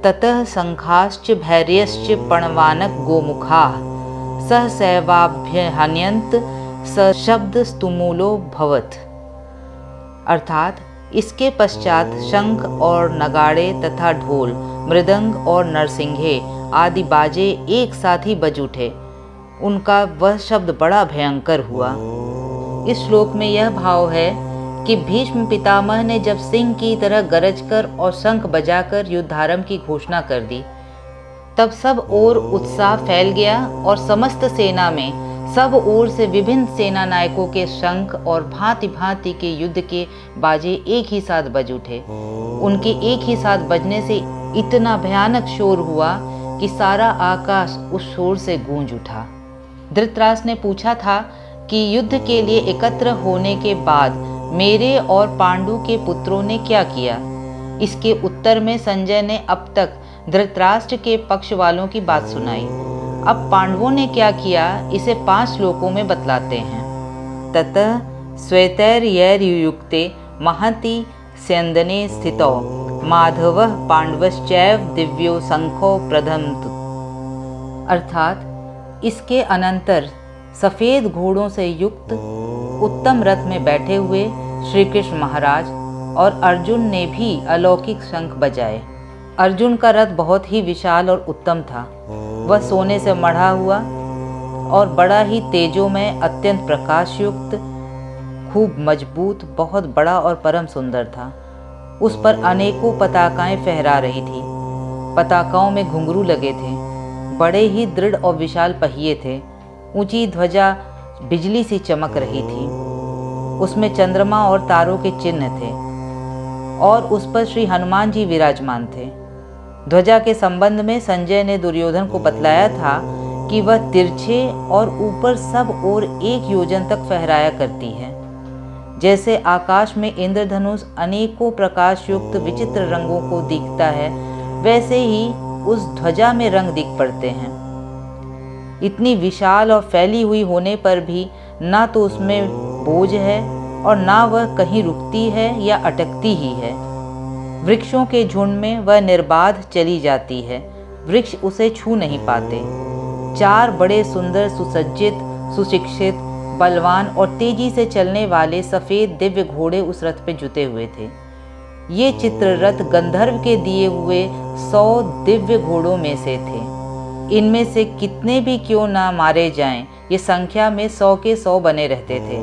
ततः शंखाश्च भैर्यश्च पणवानक गोमुखाः सह सैवाभ्यहन्यन्त सशब्द स्तुमूलो भवत्। अर्थात इसके पश्चात शंख और नगाड़े तथा ढोल, मृदंग और नरसिंघे आदि बाजे एक साथ ही बज उठे। उनका वह शब्द बड़ा भयंकर हुआ। इस श्लोक में यह भाव है कि भीष्म पितामह ने जब सिंह की तरह गरजकर और शंख बजाकर युद्धारंभ की घोषणा कर दी, तब सब ओर उत्साह फैल गया और समस्त सेना में सब ओर से विभिन्न सेना नायकों के शंख और भांति भांति के युद्ध के बाजे एक ही साथ बज उठे। उनके एक ही साथ बजने से इतना भयानक शोर हुआ कि सारा आकाश उस शोर से गूंज उठा। धृतराष्ट्र ने पूछा था कि युद्ध के लिए एकत्र होने के बाद मेरे और पांडु के पुत्रों ने क्या किया। इसके उत्तर में संजय ने अब तक धृतराष्ट्र के पक्ष वालों की बात सुनाई। अब पांडवों ने क्या किया इसे 5 श्लोकों में बतलाते हैं। ततः श्वेतैर्यैर्युक्ते महति स्यन्दने स्थितौ माधवः पांडवश्चैव दिव्यो शंखो प्रधमतु। अर्थात इसके अनंतर सफ़ेद घोड़ों से युक्त उत्तम रथ में बैठे हुए श्री कृष्ण महाराज और अर्जुन ने भी अलौकिक शंख बजाए। अर्जुन का रथ बहुत ही विशाल और उत्तम था। वह सोने से मढ़ा हुआ और बड़ा ही तेजोमय, अत्यंत प्रकाशयुक्त, खूब मजबूत, बहुत बड़ा और परम सुंदर था। उस पर अनेकों पताकाएं फहरा रही थी। पताकाओं में घुंघरू लगे थे। बड़े ही दृढ़ और विशाल पहिए थे। ऊंची ध्वजा बिजली सी चमक रही थी। उसमें चंद्रमा और तारों के चिन्ह थे और उस पर श्री हनुमान जी विराजमान थे। ध्वजा के संबंध में संजय ने दुर्योधन को बतलाया था कि वह तिरछे और ऊपर सब ओर 1 योजन तक फहराया करती है। जैसे आकाश में इंद्रधनुष अनेकों प्रकाश युक्त विचित्र रंगों को दिखता है, वैसे ही उस ध्वजा में रंग दिख पड़ते हैं। इतनी विशाल और फैली हुई होने पर भी ना तो उसमें बोझ है और ना वह कहीं रुकती है या अटकती ही है। वृक्षों के झुंड में वह निर्बाध चली जाती है। वृक्ष उसे छू नहीं पाते। 4 बड़े सुंदर, सुसज्जित, सुशिक्षित, बलवान और तेजी से चलने वाले सफ़ेद दिव्य घोड़े उस रथ पे जुते हुए थे। ये चित्ररथ गंधर्व के दिए हुए 100 दिव्य घोड़ों में से थे। इनमें से कितने भी क्यों ना मारे जाएं, ये संख्या में 100 के 100 बने रहते थे।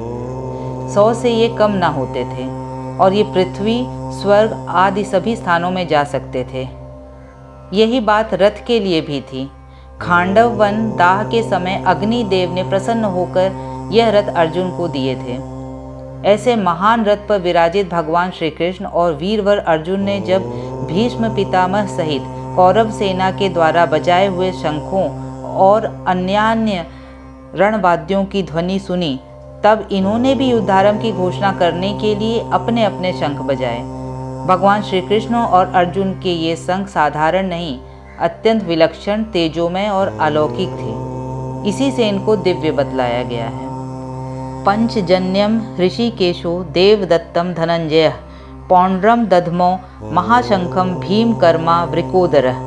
100 से ये कम ना होते थे और ये पृथ्वी, स्वर्ग आदि सभी स्थानों में जा सकते थे। यही बात रथ के लिए भी थी। खांडव वन दाह के समय अग्निदेव ने प्रसन्न होकर यह रथ अर्जुन को दिए थे। ऐसे महान रथ पर विराजित भगवान श्री कृष्ण और वीरवर अर्जुन ने जब भीष्म पितामह सहित कौरव सेना के द्वारा बजाए हुए शंखों और अन्यान्य रणवाद्यों की ध्वनि सुनी, तब इन्होंने भी युद्धारंभ की घोषणा करने के लिए अपने अपने शंख बजाए। भगवान श्री कृष्ण और अर्जुन के ये शंख साधारण नहीं, अत्यंत विलक्षण, तेजोमय और अलौकिक थे। इसी से इनको दिव्य बतलाया गया है। पंचजन्यम ऋषिकेशो देवदत्तम धनंजयः पौंड्रम दधमो महाशंखम भीमकर्मा वृकोदरः।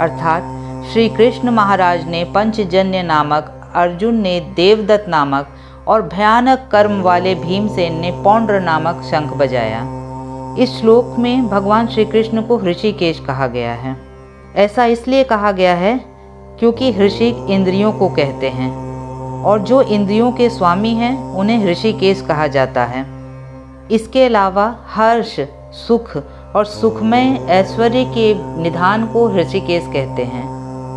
अर्थात श्री कृष्ण महाराज ने पंचजन्य नामक, अर्जुन ने देवदत्त नामक और भयानक कर्म वाले भीमसेन ने पौंड्र नामक शंख बजाया। इस श्लोक में भगवान श्री कृष्ण को ऋषिकेश कहा गया है। ऐसा इसलिए कहा गया है क्योंकि ऋषिक इंद्रियों को कहते हैं और जो इंद्रियों के स्वामी हैं उन्हें ऋषिकेश कहा जाता है। इसके अलावा हर्ष, सुख और सुखमय ऐश्वर्य के निधान को ऋषिकेश कहते हैं।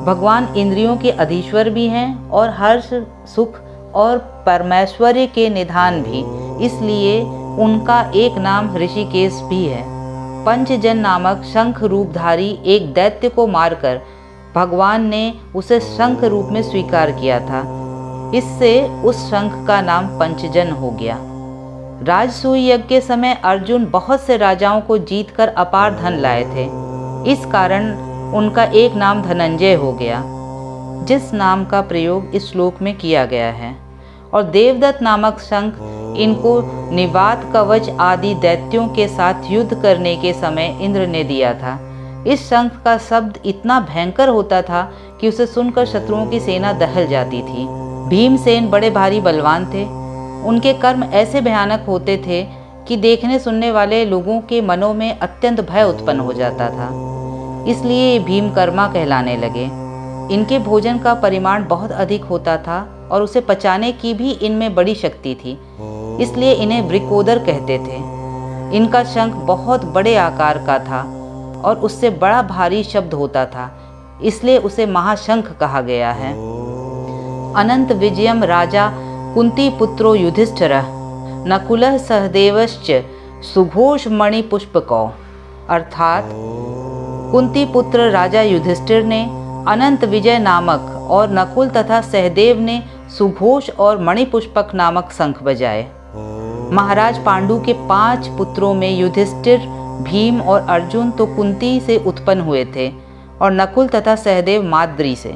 भगवान इंद्रियों के अधीश्वर भी हैं और हर्ष, सुख और परमेश्वर्य के निधान भी, इसलिए उनका एक नाम ऋषिकेश भी है। पंचजन नामक शंख रूपधारी एक दैत्य को मारकर भगवान ने उसे शंख रूप में स्वीकार किया था। इससे उस शंख का नाम पंचजन हो गया। राजसूय यज्ञ के समय अर्जुन बहुत से राजाओं को जीतकर अपार धन लाए थे। इस कारण उनका एक नाम धनंजय हो गया, जिस नाम का प्रयोग इस श्लोक में किया गया है। और देवदत्त नामक शंख इनको निवात कवच आदि दैत्यों के साथ युद्ध करने के समय इंद्र ने दिया था। इस शंख का शब्द इतना भयंकर होता था कि उसे सुनकर शत्रुओं की सेना दहल जाती थी। भीमसेन बड़े भारी बलवान थे। उनके कर्म ऐसे भयानक होते थे कि देखने सुनने वाले लोगों के मनों में अत्यंत भय उत्पन्न हो जाता था। इसलिए भीमकर्मा कहलाने लगे। इनके भोजन का परिमाण बहुत अधिक होता था और उसे पचाने की भी इनमें बड़ी शक्ति थी, इसलिए इन्हें वृकोदर कहते थे। इनका शंख बहुत बड़े आकार का था और उससे बड़ा भारी शब्द होता था, इसलिए उसे महाशंख कहा गया है। अनंत विजयम राजा कुंती पुत्रो युधिष्ठिरः नकुलः सहदेवश्च सुघोष मणि पुष्पकौ। अर्थात कुंती पुत्र राजा युधिष्ठिर ने अनंत विजय नामक और नकुल तथा सहदेव ने सुघोष और मणिपुष्पक नामक शंख बजाए। महाराज पांडु के 5 पुत्रों में युधिष्ठिर, भीम और अर्जुन तो कुंती से उत्पन्न हुए थे और नकुल तथा सहदेव माद्री से।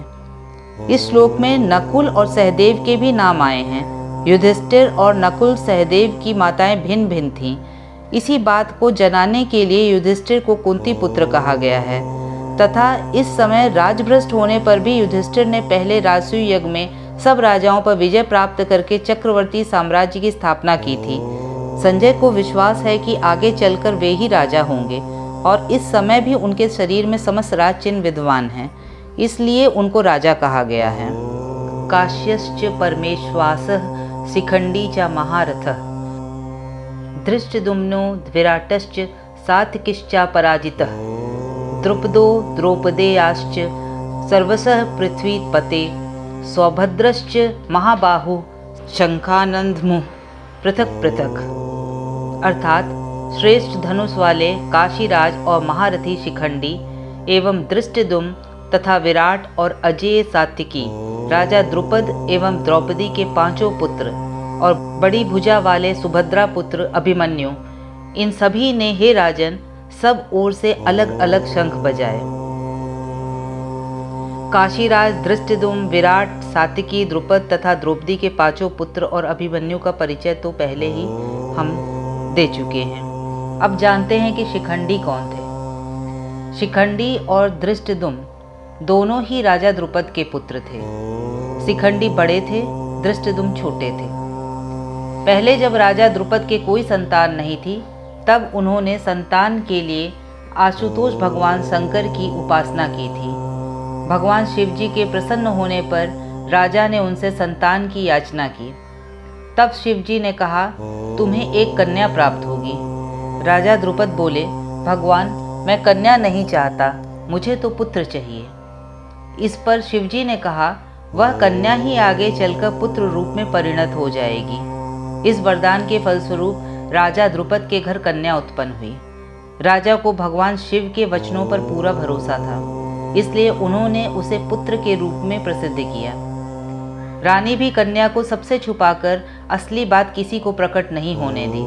इस श्लोक में नकुल और सहदेव के भी नाम आए हैं। युधिष्ठिर और नकुल सहदेव की माताएं भिन्न भिन्न थीं। इसी बात को जनाने के लिए युधिष्ठिर को कुंती पुत्र कहा गया है तथा इस समय राजभ्रष्ट होने पर भी युधिष्ठिर ने पहले राजसूय यज्ञ में सब राजाओं पर विजय प्राप्त करके चक्रवर्ती साम्राज्य की स्थापना की थी। संजय को विश्वास है कि आगे चलकर वे ही राजा होंगे और इस समय भी उनके शरीर में समस्त राज चिन्ह विद्यमान हैं, इसलिए उनको राजा कहा गया है। काश्यश्च परमेश्वासः शिखंडी च महारथः धृष्टद्युम्नो विराटश्च सात्यकिश्च पराजितः द्रुपदो द्रौपदेयाश्च सर्वशः पृथ्वीपते सौभद्रश्च महाबाहु शंखानंदमुः पृथक पृथक। अर्थात श्रेष्ठ धनुष वाले काशीराज और महारथी शिखंडी एवं धृष्टद्युम्न तथा विराट और अजेय सात्यकी राजा द्रुपद एवं द्रौपदी के 5 पुत्र और बड़ी भुजा वाले सुभद्रा पुत्र अभिमन्यु, इन सभी ने हे राजन सब ओर से अलग अलग शंख बजाए। काशीराज, धृष्टद्युम्न, विराट, सात्यकी, द्रुपद तथा द्रौपदी के 5 पुत्र और अभिमन्यु का परिचय तो पहले ही हम दे चुके हैं। अब जानते हैं कि शिखंडी कौन थे। शिखंडी और धृष्टद्युम्न दोनों ही राजा द्रुपद के पुत्र थे। शिखंडी बड़े थे, धृष्टद्युम्न छोटे थे। पहले जब राजा द्रुपद के कोई संतान नहीं थी, तब उन्होंने संतान के लिए आशुतोष भगवान शंकर की उपासना की थी। भगवान शिव जी के प्रसन्न होने पर राजा ने उनसे संतान की याचना की। तब शिव जी ने कहा, तुम्हें एक कन्या प्राप्त होगी। राजा द्रुपद बोले, भगवान मैं कन्या नहीं चाहता, मुझे तो पुत्र चाहिए। इस पर शिव जी ने कहा, वह कन्या ही आगे चलकर पुत्र रूप में परिणत हो जाएगी। इस वरदान के फलस्वरूप राजा द्रुपद के घर कन्या उत्पन्न हुई। राजा को भगवान शिव के वचनों पर पूरा भरोसा था, इसलिए उन्होंने उसे पुत्र के रूप में प्रसिद्ध किया। रानी भी कन्या को सबसे छुपाकर असली बात किसी को प्रकट नहीं होने दी।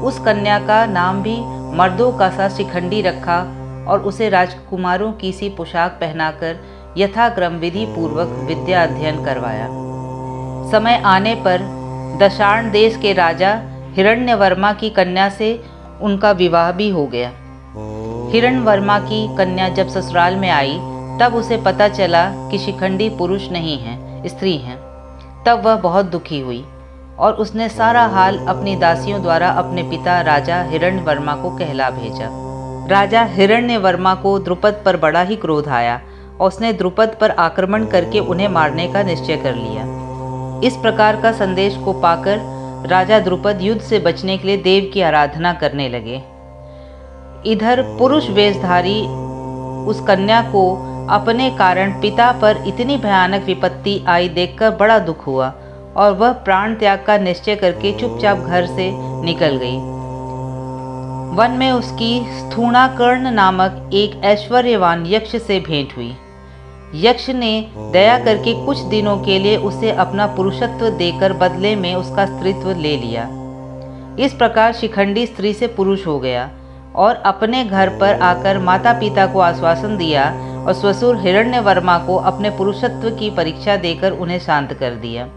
उस कन्या का नाम भी मर्दों का सा शिखंडी रखा और उसे राजकुमारों की सी पोशाक पहनाकर यथाक्रम विधि पूर्वक विद्या अध्ययन करवाया। समय आने पर दशार्ण देश के राजा हिरण्यवर्मा की कन्या से उनका विवाह भी हो गया। हिरण्यवर्मा की कन्या जब ससुराल में आई तब उसे पता चला कि शिखंडी पुरुष नहीं हैं, स्त्री हैं। तब वह बहुत दुखी हुई और उसने सारा हाल अपनी दासियों द्वारा अपने पिता राजा हिरण्यवर्मा को कहला भेजा। राजा हिरण्यवर्मा को द्रुपद पर बड़ा ही क्रोध आया और उसने द्रुपद पर आक्रमण करके उन्हें मारने का निश्चय कर लिया। इस प्रकार का संदेश को पाकर राजा द्रुपद युद्ध से बचने के लिए देव की आराधना करने लगे। इधर पुरुष वेशधारी उस कन्या को अपने कारण पिता पर इतनी भयानक विपत्ति आई देखकर बड़ा दुख हुआ और वह प्राण त्याग का निश्चय करके चुपचाप घर से निकल गई। वन में उसकी स्थूणाकर्ण नामक एक ऐश्वर्यवान यक्ष से भेंट हुई। यक्ष ने दया करके कुछ दिनों के लिए उसे अपना पुरुषत्व देकर बदले में उसका स्त्रीत्व ले लिया। इस प्रकार शिखंडी स्त्री से पुरुष हो गया और अपने घर पर आकर माता पिता को आश्वासन दिया और ससुर हिरण्यवर्मा को अपने पुरुषत्व की परीक्षा देकर उन्हें शांत कर दिया।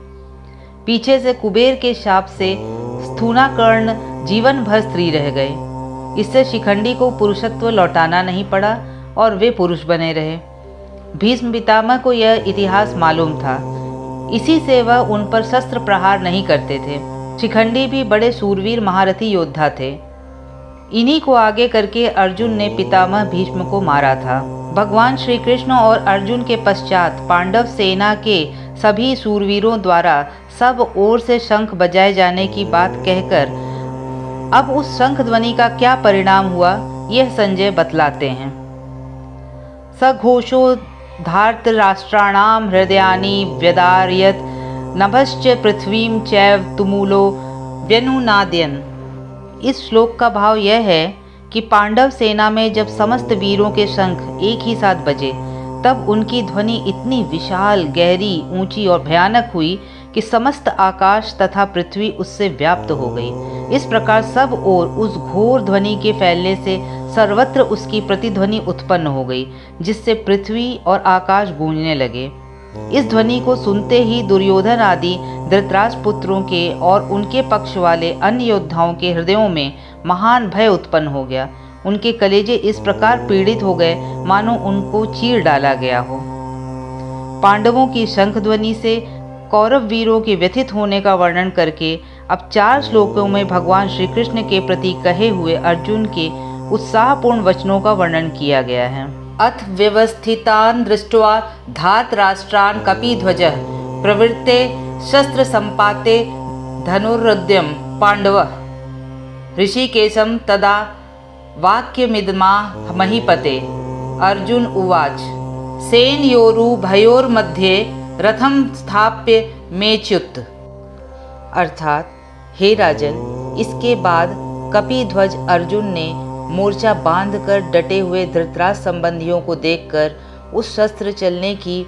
पीछे से कुबेर के शाप से स्थूनाकर्ण जीवन भर स्त्री रह गए। इससे शिखंडी को पुरुषत्व लौटाना नहीं पड़ा और वे पुरुष बने रहे। भीष्म पितामह को यह इतिहास मालूम था, इसी से वह उन पर शस्त्र प्रहार नहीं करते थे। शिखंडी भी बड़े शूरवीर महारथी योद्धा थे। इन्हीं को आगे करके अर्जुन ने पितामह भीष्म को मारा था। भगवान श्री कृष्ण और अर्जुन के पश्चात पांडव सेना के सभी शूरवीरों द्वारा सब ओर से शंख बजाए जाने की बात कहकर अब उस शंख ध्वनि का क्या परिणाम हुआ, यह संजय बतलाते हैं। सघोषो धार्तराष्ट्राणाम हृदयानि व्यदारयत नभश्च पृथ्वीं चैव तुमुलो व्यनुनादयन्। इस श्लोक का भाव यह है कि पांडव सेना में जब समस्त वीरों के शंख एक ही साथ बजे, तब उनकी ध्वनि इतनी विशाल, गहरी, ऊंची और भयानक हुई कि समस्त आकाश तथा पृथ्वी उससे व्याप्त हो गई। इस प्रकार सब ओर उस घोर ध्वनि के फैलने से सर्वत्र उसकी प्रतिध्वनि उत्पन्न हो गई, जिससे पृथ्वी और आकाश गूंजने लगे। इस ध्वनि को सुनते ही दुर्योधन आदि धृतराष्ट्र पुत्रों के और उनके पक्ष वाले अन्य योद्धाओं के हृदयों में महान भय उत्पन्न हो गया। उनके कलेजे इस प्रकार पीड़ित हो गए मानो उनको चीर डाला गया हो। पांडवों की शंख ध्वनि से कौरव वीरों के व्यथित होने का वर्णन करके अब 4 श्लोकों में भगवान श्री कृष्ण के प्रति कहे हुए अर्जुन के उत्साहपूर्ण वचनों का वर्णन किया गया है। अथ व्यवस्थितान् दृष्ट्वा धार्तराष्ट्रान् कपिध्वजः प्रवृत्ते शस्त्र संपाते धनुरुद्यम पांडवः ऋषिकेशं तदा वाक्यमिदमाह महीपते। अर्जुन उवाच सेनयोरुभयोर्मध्ये रथं स्थाप्य मेच्युत। अर्थात, हे राजन, इसके बाद कपिध्वज अर्जुन ने मोर्चा बांधकर डटे हुए धृतराष्ट्र संबंधियों को देखकर उस शस्त्र चलने की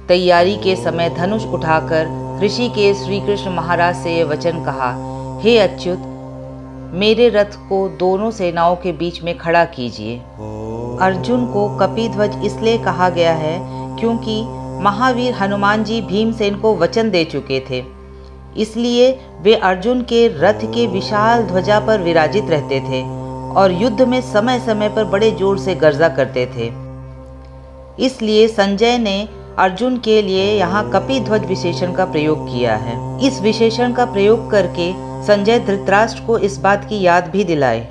तैयारी के समय धनुष उठाकर ऋषिकेश श्री कृष्ण महाराज से यह वचन कहा, हे अच्युत, मेरे रथ को दोनों सेनाओं के बीच में खड़ा कीजिए। अर्जुन को कपिध्वज इसलिए कहा गया है क्योंकि महावीर हनुमान जी भीमसेन को वचन दे चुके थे, इसलिए वे अर्जुन के रथ के विशाल ध्वजा पर विराजित रहते थे और युद्ध में समय समय पर बड़े जोर से गर्जा करते थे। इसलिए संजय ने अर्जुन के लिए यहाँ कपिध्वज विशेषण का प्रयोग किया है। इस विशेषण का प्रयोग करके संजय धृतराष्ट्र को इस बात की याद भी दिलाए।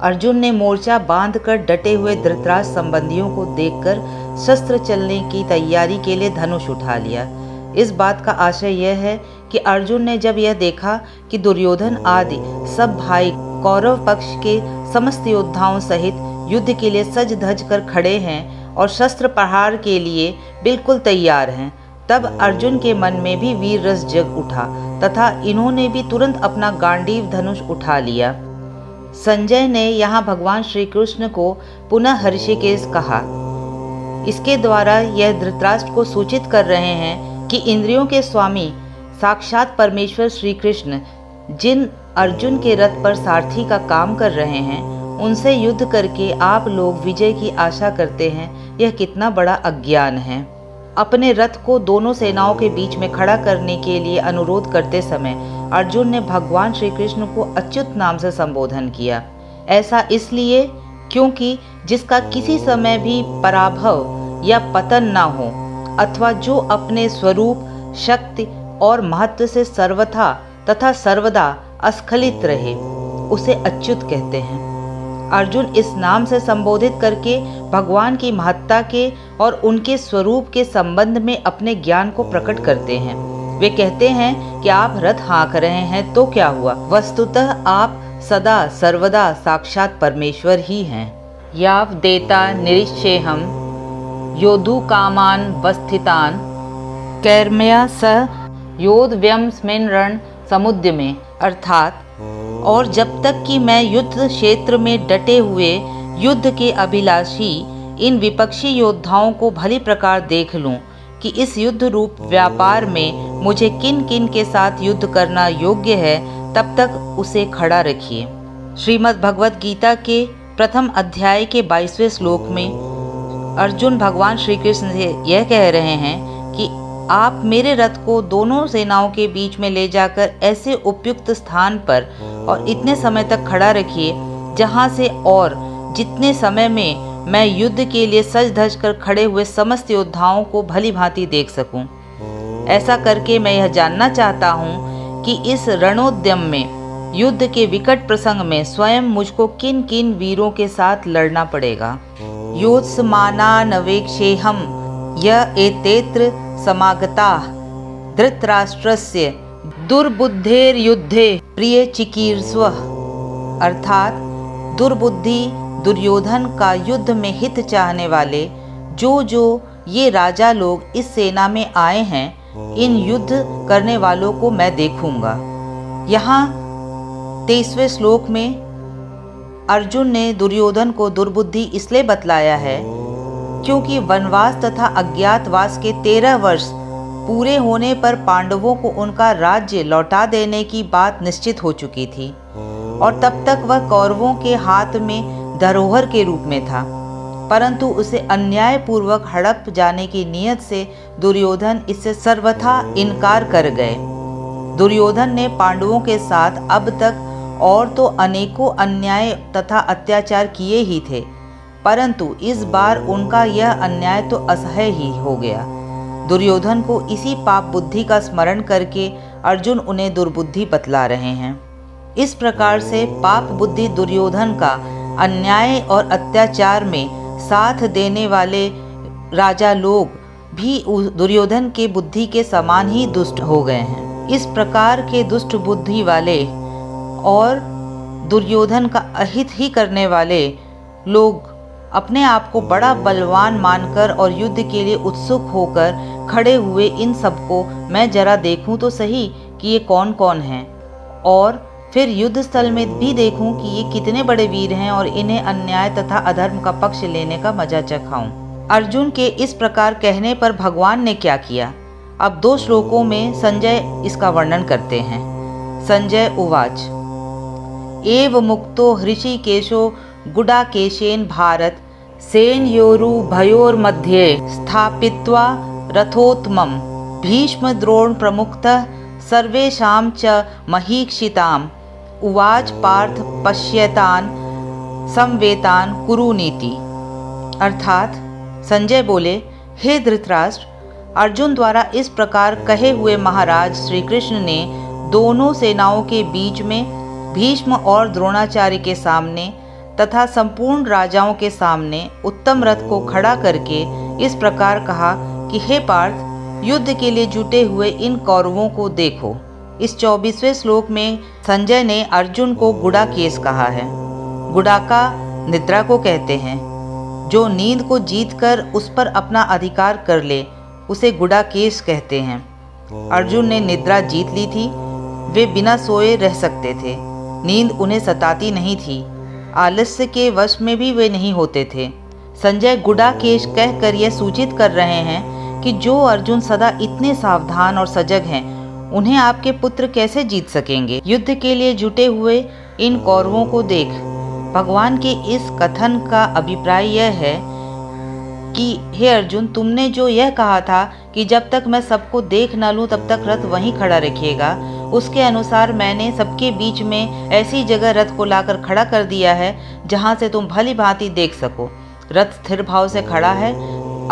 अर्जुन ने मोर्चा बांधकर डटे हुए धृतराष्ट्र संबंधियों को देखकर शस्त्र चलने की तैयारी के लिए धनुष उठा लिया। इस बात का आशय यह है कि अर्जुन ने जब यह देखा कि दुर्योधन आदि सब भाई कौरव पक्ष के समस्त योद्धाओं सहित युद्ध के लिए सज धज कर खड़े हैं और शस्त्र प्रहार के लिए बिल्कुल तैयार हैं, तब अर्जुन के मन में भी वीर रस जग उठा तथा इन्होंने भी तुरंत अपना गांडीव धनुष उठा लिया। संजय ने यहाँ भगवान श्री कृष्ण को पुनः ऋषिकेश कहा। इसके द्वारा यह धृतराष्ट्र को सूचित कर रहे हैं कि इंद्रियों के स्वामी साक्षात परमेश्वर श्री कृष्ण जिन अर्जुन के रथ पर सारथी का काम कर रहे हैं, उनसे युद्ध करके आप लोग विजय की आशा करते हैं, यह कितना बड़ा अज्ञान है। अपने रथ को दोनों सेनाओं के बीच में खड़ा करने के लिए अनुरोध करते समय अर्जुन ने भगवान श्री कृष्ण को अच्युत नाम से संबोधन किया। ऐसा इसलिए क्योंकि जिसका किसी समय भी पराभव या पतन न हो अथवा जो अपने स्वरूप, शक्ति और महत्व से सर्वथा तथा सर्वदा अस्खलित रहे, उसे अच्युत कहते हैं। अर्जुन इस नाम से संबोधित करके भगवान की महत्ता के और उनके स्वरूप के संबंध में अपने ज्ञान को प्रकट करते हैं। वे कहते हैं कि आप रथ हाँक रहे हैं तो क्या हुआ, वस्तुतः आप सदा सर्वदा साक्षात परमेश्वर ही हैं। याव देता निरीक्षेहम योधु कामान वस्थितान कैर्मया स योधव्यमस्मिन् रण समुद्र में। अर्थात, और जब तक कि मैं युद्ध क्षेत्र में डटे हुए युद्ध के अभिलाषी इन विपक्षी योद्धाओं को भली प्रकार देख लूं कि इस युद्ध रूप व्यापार में मुझे किन किन के साथ युद्ध करना योग्य है, तब तक उसे खड़ा रखिए। श्रीमद् भगवद गीता के प्रथम अध्याय के 22वें श्लोक में अर्जुन भगवान श्री कृष्ण से यह कह रहे हैं कि आप मेरे रथ को दोनों सेनाओं के बीच में ले जाकर ऐसे उपयुक्त स्थान पर और इतने समय तक खड़ा रखिए जहाँ से और जितने समय में मैं युद्ध के लिए सज धज कर खड़े हुए समस्त योद्धाओं को भली भांति देख सकूं। ऐसा करके मैं यह जानना चाहता हूँ कि इस रणोद्यम में युद्ध के विकट प्रसंग में स्वयं मुझको किन किन वीरों के साथ लड़ना पड़ेगा। योत्समानानवेक्षेहं य एतेत्र समागताः धृतराष्ट्रस्य दुर्बुद्धेर्युद्धे प्रिय चिकीर्ष्वः। अर्थात दुर्बुद्धि दुर्योधन का युद्ध में हित चाहने वाले जो ये राजा लोग इस सेना में आए हैं, इन युद्ध करने वालों को मैं देखूंगा। यहाँ 23वें श्लोक में अर्जुन ने दुर्योधन को दुर्बुद्धि इसलिए बतलाया है क्योंकि वनवास तथा अज्ञातवास के 13 वर्ष पूरे होने पर पांडवों को उनका राज्य लौटा देने की बात निश्चित हो चुकी थी और तब तक वह कौरवों के हाथ में धरोहर के रूप में था, परंतु उसे अन्यायपूर्वक हड़प जाने की नीयत से दुर्योधन इससे सर्वथा इनकार कर गए। दुर्योधन ने पांडवों के साथ अब तक और तो अनेकों अन्याय तथा अत्याचार किए ही थे, परंतु इस बार उनका यह अन्याय तो असह्य ही हो गया। दुर्योधन को इसी पाप बुद्धि का स्मरण करके अर्जुन उन्हें दुर्बुद्धि बतला रहे हैं। इस प्रकार से पाप बुद्धि दुर्योधन का अन्याय और अत्याचार में साथ देने वाले राजा लोग भी दुर्योधन के बुद्धि के समान ही दुष्ट हो गए हैं। इस प्रकार के दुष्ट बुद्धि वाले और दुर्योधन का अहित ही करने वाले लोग अपने आप को बड़ा बलवान मानकर और युद्ध के लिए उत्सुक होकर खड़े हुए इन सबको मैं जरा देखूं तो सही कि ये कौन कौन हैं, और फिर युद्ध स्थल में भी देखूं कि ये कितने बड़े वीर हैं और इन्हें अन्याय तथा अधर्म का पक्ष लेने का मजा चखाऊं। अर्जुन के इस प्रकार कहने पर भगवान ने क्या किया, अब 2 श्लोकों में संजय इसका वर्णन करते हैं। संजय उवाच एव मुक्तो हृषिकेशो गुडाकेशेन भारत सेनयोरुभयोर्मध्ये स्थापित्वा रथोत्तमं भीष्म द्रोण प्रमुखतः सर्वेषां च महीक्षिताम् उवाच पार्थ पश्यतान समवेतान कुरुनीति। अर्थात संजय बोले, हे धृतराष्ट्र, अर्जुन द्वारा इस प्रकार कहे हुए महाराज श्री कृष्ण ने दोनों सेनाओं के बीच में भीष्म और द्रोणाचार्य के सामने तथा संपूर्ण राजाओं के सामने उत्तम रथ को खड़ा करके इस प्रकार कहा कि हे पार्थ, युद्ध के लिए जुटे हुए इन कौरवों को देखो। इस 24वें श्लोक में संजय ने अर्जुन को गुडाकेश कहा है। गुडाका निद्रा को कहते हैं। जो नींद को जीतकर उस पर अपना अधिकार कर ले उसे गुडाकेश कहते हैं। अर्जुन ने निद्रा जीत ली थी, वे बिना सोए रह सकते थे, नींद उन्हें सताती नहीं थी, आलस्य के वश में भी वे नहीं होते थे। संजय गुडाकेश कहकर यह सूचित कर रहे हैं कि जो अर्जुन सदा इतने सावधान और सजग हैं, उन्हें आपके पुत्र कैसे जीत सकेंगे। युद्ध के लिए जुटे हुए इन कौरवों को देख। भगवान के इस कथन का अभिप्राय यह है कि हे अर्जुन, तुमने जो यह कहा था कि जब तक मैं सबको देख न लूं तब तक रथ वहीं खड़ा रखिएगा, उसके अनुसार मैंने सबके बीच में ऐसी जगह रथ को लाकर खड़ा कर दिया है जहां से तुम भली भांति देख सको। रथ स्थिर भाव से खड़ा है,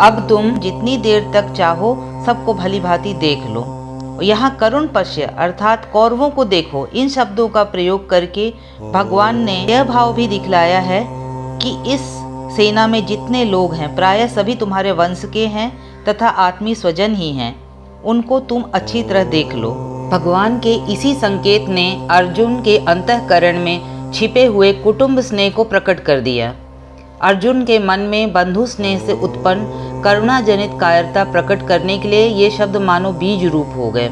अब तुम जितनी देर तक चाहो सबको भली भांति देख लो। यहाँ करुण पश्य अर्थात कौरवों को देखो, इन शब्दों का प्रयोग करके भगवान ने यह भाव भी दिखलाया है कि इस सेना में जितने लोग हैं प्रायः सभी तुम्हारे वंश के हैं तथा आत्मीय स्वजन ही हैं, उनको तुम अच्छी तरह देख लो। भगवान के इसी संकेत ने अर्जुन के अंतःकरण में छिपे हुए कुटुंब स्नेह को प्रकट कर दिया। अर्जुन के मन में बंधु स्नेह से उत्पन्न करुणा जनित कायरता प्रकट करने के लिए ये शब्द मानो बीज रूप हो गए।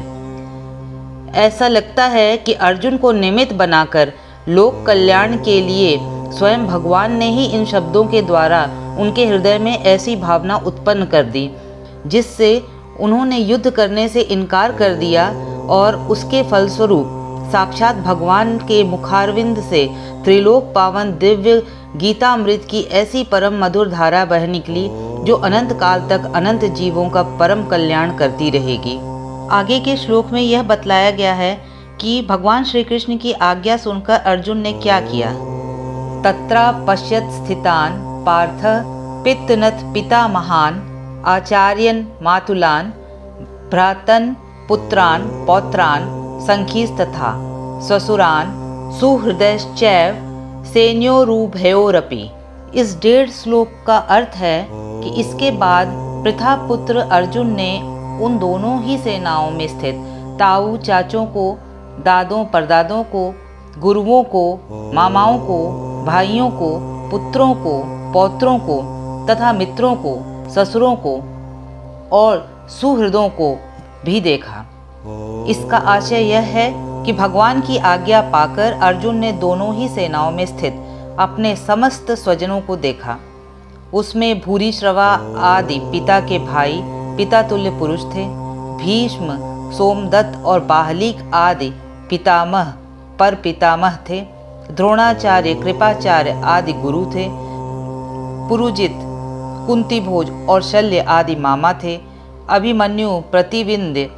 ऐसा लगता है कि अर्जुन को निमित्त बनाकर लोक कल्याण के लिए स्वयं भगवान ने ही इन शब्दों के द्वारा उनके हृदय में ऐसी भावना उत्पन्न कर दी जिससे उन्होंने युद्ध करने से इनकार कर दिया, और उसके फलस्वरूप साक्षात भगवान के मुखारविंद से त्रिलोक पावन दिव्य गीतामृत की ऐसी परम मधुर धारा बह निकली जो अनंत काल तक अनंत जीवों का परम कल्याण करती रहेगी। आगे के श्लोक में यह बतलाया गया है कि भगवान श्री कृष्ण की आज्ञा सुनकर अर्जुन ने क्या किया। तत्रा पश्यत स्थितान पार्थ पितृनत पिता महान आचार्यन मातुलान भ्रातन पुत्रान पौत्रान संखीस्तथा ससुरान सुहृदयश्चैव सैन्योरुभयोरपि। इस 1.5 श्लोक का अर्थ है कि इसके बाद पृथा पुत्र अर्जुन ने उन दोनों ही सेनाओं में स्थित ताऊ चाचों को, दादों परदादों को, गुरुओं को, मामाओं को, भाइयों को, पुत्रों को, पौत्रों को तथा मित्रों को, ससुरों को और सुहृदों को भी देखा। इसका आशय यह है कि भगवान की आज्ञा पाकर अर्जुन ने दोनों ही सेनाओं में स्थित अपने समस्त स्वजनों को देखा। उसमें भूरिश्रवा आदि पिता के भाई पिता तुल्य पुरुष थे। भीष्म, सोमदत्त और बाहलिक आदि पितामह पर पितामह थे। द्रोणाचार्य, कृपाचार्य आदि गुरु थे। पुरुजित, कुंतीभोज और शल्य आदि मामा थे। अभिमन्यु, प्रतिविंध्य,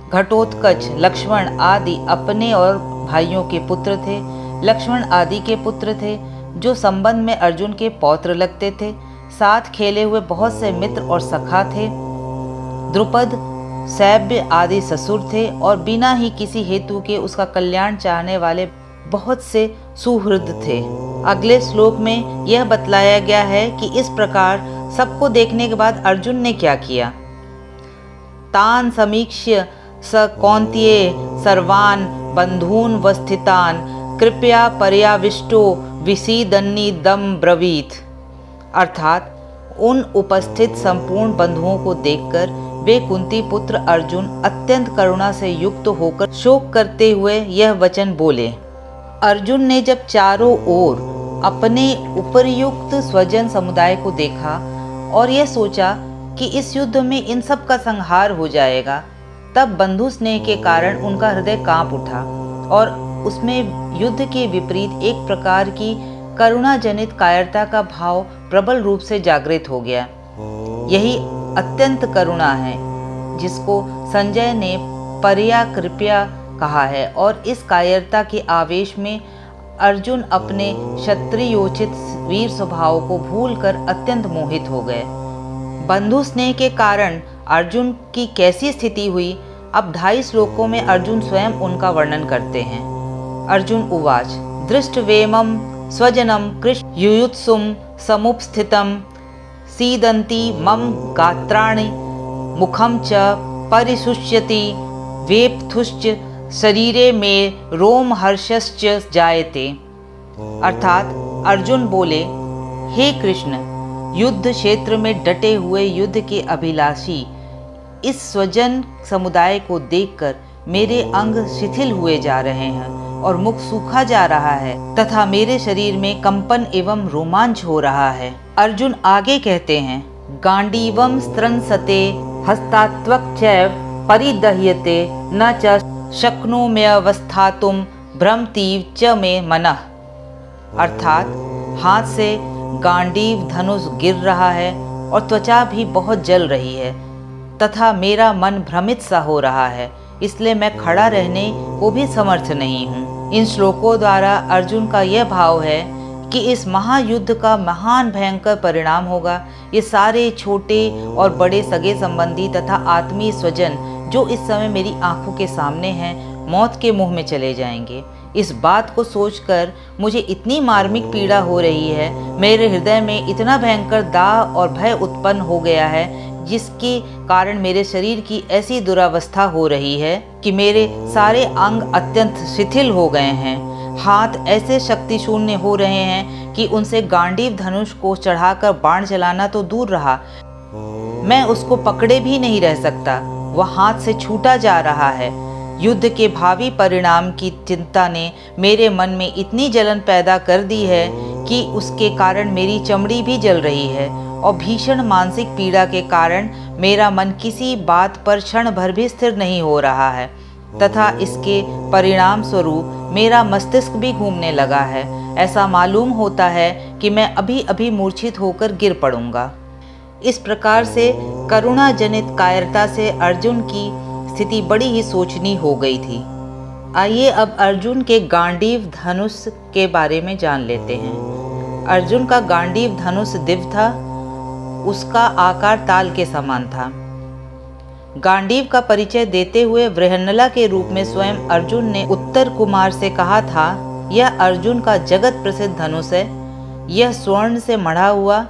घटोत्कच, लक्ष्मण आदि अपने और भाइयों के पुत्र थे। लक्ष्मण आदि के पुत्र थे जो संबंध में अर्जुन के पौत्र लगते थे। साथ खेले हुए बहुत से मित्र और सखा थे। द्रुपद, सैब्य आदि ससुर थे और बिना ही किसी हेतु के उसका कल्याण चाहने वाले बहुत से सुहृद थे। अगले श्लोक में यह बतलाया गया है कि इस प्रकार सबको देखने के बाद अर्जुन ने क्या किया। तान समीक्ष्य स कौन्तेय सर्वान् बंधून् वस्थितान् कृपया पर्याविष्टो विसीदन्निदं ब्रवीत। अर्थात उन उपस्थित संपूर्ण बंधुओं को देखकर वे कुंती पुत्र अर्जुन अत्यंत करुणा से युक्त होकर शोक करते हुए यह वचन बोले। अर्जुन ने जब चारों ओर अपने उपर्युक्त स्वजन समुदाय को देखा और यह सोचा कि इस युद्ध में इन सब का संहार हो जाएगा, तब बंधु स्नेह के कारण उनका हृदय कांप उठा और उसमें युद्ध के विपरीत एक प्रकार की करुणा जनित कायरता का भाव प्रबल रूप से जागृत हो गया। यही अत्यंत करुणा है जिसको संजय ने पर्या कृपया कहा है और इस कायरता के आवेश में अर्जुन अपने क्षत्रियोचित वीर स्वभाव को भूलकर अत्यंत मोहित हो गए। बंधु स्नेह के कारण अर्जुन की कैसी स्थिति हुई, अब 2.5 श्लोकों में अर्जुन स्वयं उनका वर्णन करते हैं। अर्जुन उवाच दृष्टवेमं स्वजनं कृष्ण युयुत्सुं समुपस्थितं सीदन्ति मम गात्राणि मुखं च परिशुष्यति वेप्थुश्च शरीरे में रोमहर्षश्च जायते। अर्थात अर्जुन बोले, हे कृष्ण, युद्ध क्षेत्र में डटे हुए युद्ध के अभिलाषी इस स्वजन समुदाय को देखकर मेरे अंग शिथिल हुए जा रहे हैं और मुख सूखा जा रहा है तथा मेरे शरीर में कंपन एवं रोमांच हो रहा है। अर्जुन आगे कहते हैं, गांडीवम स्त्रंसते हस्तात्वक्चैव परिदह्यते न च शक्नोम्यवस्थातुं भ्रमतीव च मे मनः। अर्थात हाथ से गांडीव धनुष गिर रहा है और त्वचा भी बहुत जल रही है तथा मेरा मन भ्रमित सा हो रहा है, इसलिए मैं खड़ा रहने को भी समर्थ नहीं हूँ। इन श्लोकों द्वारा अर्जुन का यह भाव है कि इस महायुद्ध का महान भयंकर परिणाम होगा। ये सारे छोटे और बड़े सगे संबंधी तथा आत्मीय स्वजन जो इस समय मेरी आंखों के सामने हैं, मौत के मुंह में चले जाएंगे। इस बात को सोचकर मुझे इतनी मार्मिक पीड़ा हो रही है, मेरे हृदय में इतना भयंकर दाह और भय उत्पन्न हो गया है, जिसके कारण मेरे शरीर की ऐसी दुरावस्था हो रही है कि मेरे सारे अंग अत्यंत शिथिल हो गए हैं। हाथ ऐसे शक्ति शून्य हो रहे हैं कि उनसे गांडीव धनुष को चढ़ाकर बाण चलाना तो दूर रहा, मैं उसको पकड़े भी नहीं रह सकता, वह हाथ से छूटा जा रहा है। युद्ध के भावी परिणाम की चिंता ने मेरे मन में इतनी जलन पैदा कर दी है कि उसके कारण मेरी चमड़ी भी जल रही है और भीषण मानसिक पीड़ा के कारण मेरा मन किसी बात पर क्षण भर भी स्थिर नहीं हो रहा है तथा इसके परिणाम स्वरूप मेरा मस्तिष्क भी घूमने लगा है। ऐसा मालूम होता है कि मैं अभी अभी मूर्छित होकर गिर पड़ूंगा। इस प्रकार से करुणा जनित कायरता से अर्जुन की स्थिति बड़ी ही शोचनीय हो गई थी। आइए अब अर्जुन के गांडीव धनुष के बारे में जान लेते हैं। अर्जुन का गांडीव धनुष दिव्य था, उसका आकार ताल के समान था। गांडीव का परिचय देते हुए वृहन्नला के रूप में स्वयं अर्जुन ने उत्तर कुमार से कहा था, यह अर्जुन का जगत प्रसिद्ध धनुष है। यह स्वर्ण से मढ़ा हुआ,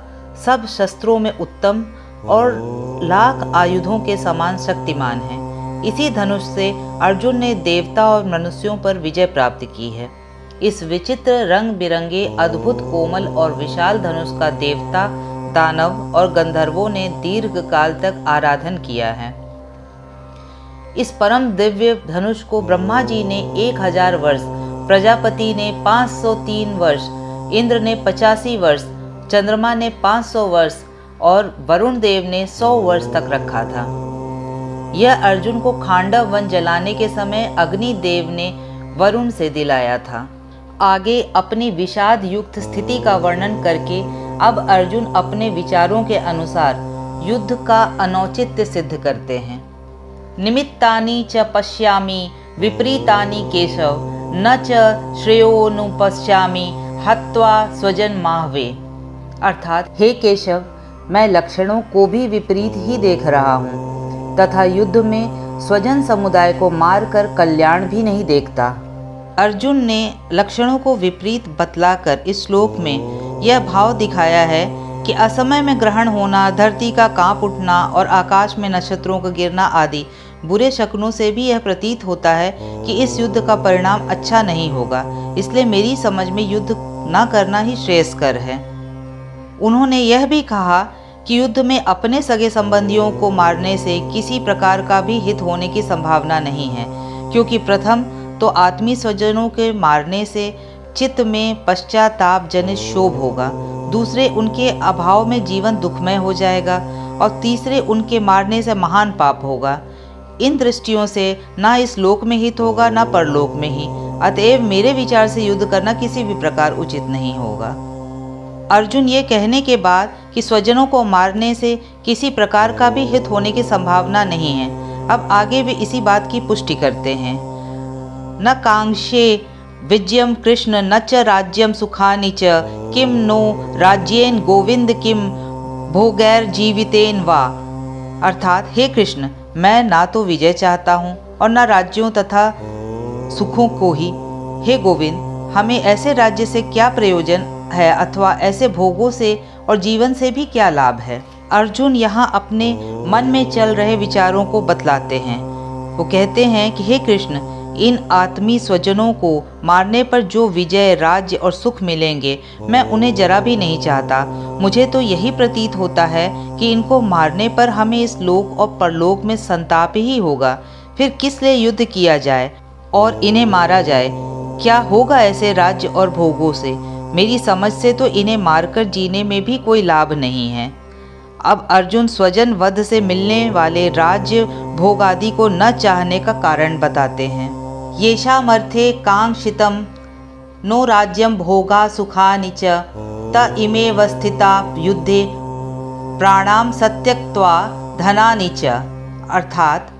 सब शस्त्रों में उत्तम और लाख आयुधों के समान शक्तिमान है। इसी धनुष से अर्जुन ने देवता और मनुष्यों पर विजय प्राप्त की है। इस विचित्र रंग बिरंगे अद्भुत कोमल और विशाल धनुष का देवता, दानव और गंधर्वों ने दीर्घ काल तक आराधन किया है। इस परम दिव्य धनुष को ब्रह्मा जी ने 1000 वर्ष, प्रजापति ने 503 वर्ष, इंद्र ने 85 वर्ष, चंद्रमा ने 500 वर्ष और वरुण देव ने 100 वर्ष तक रखा था। यह अर्जुन को खांडव वन जलाने के समय अग्नि देव ने वरुण से दिलाया था। आगे अपनी विषाद युक्त स्थिति का वर्णन करके अब अर्जुन अपने विचारों के अनुसार युद्ध का अनौचित्य सिद्ध करते हैं। निमित्तानि च पश्यामि विपरीतानि केशव, न च श्रेयोनुपश्यामि हत्वा स्वजन माहवे। अर्थात हे केशव, मैं लक्षणों को भी विपरीत ही देख रहा हूँ तथा युद्ध में स्वजन समुदाय को मारकर कल्याण भी नहीं देखता। अर्जुन ने लक्षणों को विपरीत बतलाकर इस श्लोक में यह भाव दिखाया है कि असमय में ग्रहण होना, धरती का कांप उठना और आकाश में नक्षत्रों का गिरना आदि बुरे शकुनों से भी यह प्रतीत होता है कि इस युद्ध का परिणाम अच्छा नहीं होगा। इसलिए मेरी समझ में युद्ध न करना ही श्रेयस्कर है। उन्होंने यह भी कहा कि युद्ध में अपने सगे संबंधियों को मारने से किसी प्रकार का भी हित होने की संभावना नहीं है, क्योंकि प्रथम तो आत्मीय स्वजनों के मारने से चित्त में पश्चाताप जनित शोभ होगा, दूसरे उनके अभाव में जीवन दुखमय हो जाएगा और तीसरे उनके मारने से महान पाप होगा। इन दृष्टियों से ना इस लोक में हित होगा ना परलोक में ही। अतएव मेरे विचार से युद्ध करना किसी भी प्रकार उचित नहीं होगा। अर्जुन ये कहने के बाद कि स्वजनों को मारने से किसी प्रकार का भी हित होने की संभावना नहीं है, अब आगे वे इसी बात की पुष्टि करते हैं। न कांक्षे विजयम कृष्ण न च राज्यम सुखानि च, किम नो राज्येन गोविंद किम भोगैर जीवितेन वा। अर्थात हे कृष्ण, मैं ना तो विजय चाहता हूँ और न राज्यों तथा सुखों को ही। हे गोविंद, हमें ऐसे राज्य से क्या प्रयोजन है अथवा ऐसे भोगों से और जीवन से भी क्या लाभ है। अर्जुन यहाँ अपने मन में चल रहे विचारों को बतलाते हैं। वो कहते हैं कि हे कृष्ण, इन आत्मीय स्वजनों को मारने पर जो विजय, राज्य और सुख मिलेंगे, मैं उन्हें जरा भी नहीं चाहता। मुझे तो यही प्रतीत होता है कि इनको मारने पर हमें इस लोक और परलोक में संताप ही होगा। फिर किस लिए युद्ध किया जाए और इन्हें मारा जाए? क्या होगा ऐसे राज्य और भोगों से? मेरी समझ से तो इन्हें मारकर जीने में भी कोई लाभ नहीं है। अब अर्जुन स्वजन वध से मिलने वाले राज्य भोग आदि को न चाहने का कारण बताते हैं। येषामर्थे कांक्षितम नो राज्यम भोगा सुखानि च, त इमेव स्थिता युद्धे प्राणाम सत्यक्त्वा धनानि च। अर्थात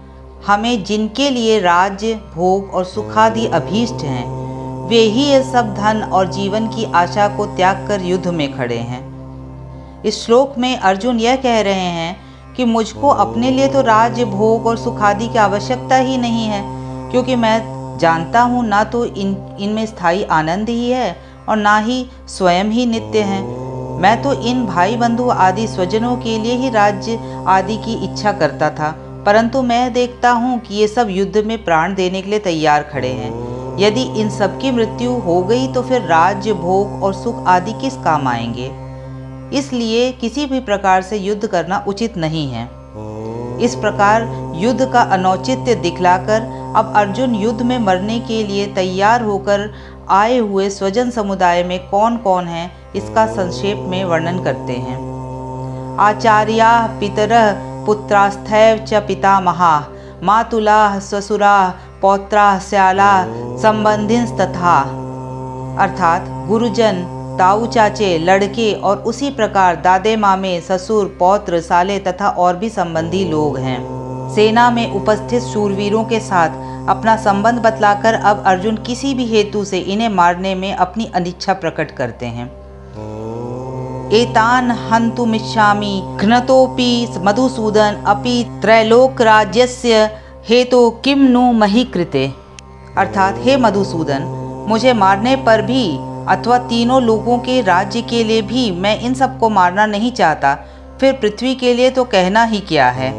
हमें जिनके लिए राज्य, भोग और सुखादि अभीष्ट हैं, वे ही ये सब धन और जीवन की आशा को त्याग कर युद्ध में खड़े हैं। इस श्लोक में अर्जुन यह कह रहे हैं कि मुझको अपने लिए तो राज्य, भोग और सुखादि की आवश्यकता ही नहीं है, क्योंकि मैं जानता हूँ ना तो इनमें स्थायी आनंद ही है और ना ही स्वयं ही नित्य है। मैं तो इन भाई बंधु आदि स्वजनों के लिए ही राज्य आदि की इच्छा करता था, परंतु मैं देखता हूँ कि ये सब युद्ध में प्राण देने के लिए तैयार खड़े हैं। यदि इन सब की मृत्यु हो गई तो फिर राज्य, भोग और सुख आदि किस काम आएंगे? इसलिए किसी भी प्रकार से युद्ध करना उचित नहीं है। इस प्रकार युद्ध का अनौचित्य दिखलाकर अब अर्जुन युद्ध में मरने के लिए तैयार होकर आए हुए स्वजन समुदाय में कौन कौन है, इसका संक्षेप में वर्णन करते हैं। आचार्याः पितरः पुत्रास्थैव च पितामहाः, मातुलाः स्वसुराः पौत्राः स्यालाः संबंधिंस्तथा। अर्थात गुरुजन, ताऊ चाचे, लड़के और उसी प्रकार दादे मामे, ससुर, पौत्र, साले तथा और भी संबंधी लोग हैं। सेना में उपस्थित शूरवीरों के साथ अपना संबंध बतलाकर अब अर्जुन किसी भी हेतु से इन्हें मारने में अपनी अनिच्छा प्रकट करते हैं। एतान हन्तुमिच्छामि घ्नतोपि मधुसूदन अपि त्रैलोक राज्यस्य हेतु किम नु मही कृते। अर्थात हे मधुसूदन, मुझे मारने पर भी अथवा तीनों लोगों के राज्य के लिए भी मैं इन सबको मारना नहीं चाहता, फिर पृथ्वी के लिए तो कहना ही क्या है।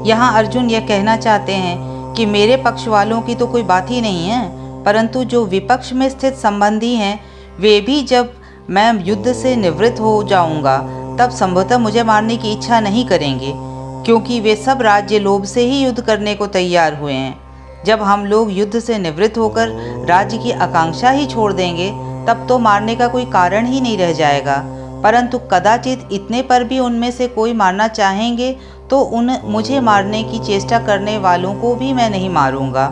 यहाँ अर्जुन यह कहना चाहते हैं कि मेरे पक्ष वालों की तो कोई बात ही नहीं है, परंतु जो विपक्ष में स्थित संबंधी हैं वे भी जब मैं युद्ध से निवृत्त हो जाऊंगा तब संभवतः मुझे मारने की इच्छा नहीं करेंगे, क्योंकि वे सब राज्य लोभ से ही युद्ध करने को तैयार हुए हैं। जब हम लोग युद्ध से निवृत्त होकर राज्य की आकांक्षा ही छोड़ देंगे तब तो मारने का कोई कारण ही नहीं रह जाएगा, परंतु कदाचित इतने पर भी उनमें से कोई मारना चाहेंगे तो मुझे मारने की चेष्टा करने वालों को भी मैं नहीं मारूंगा।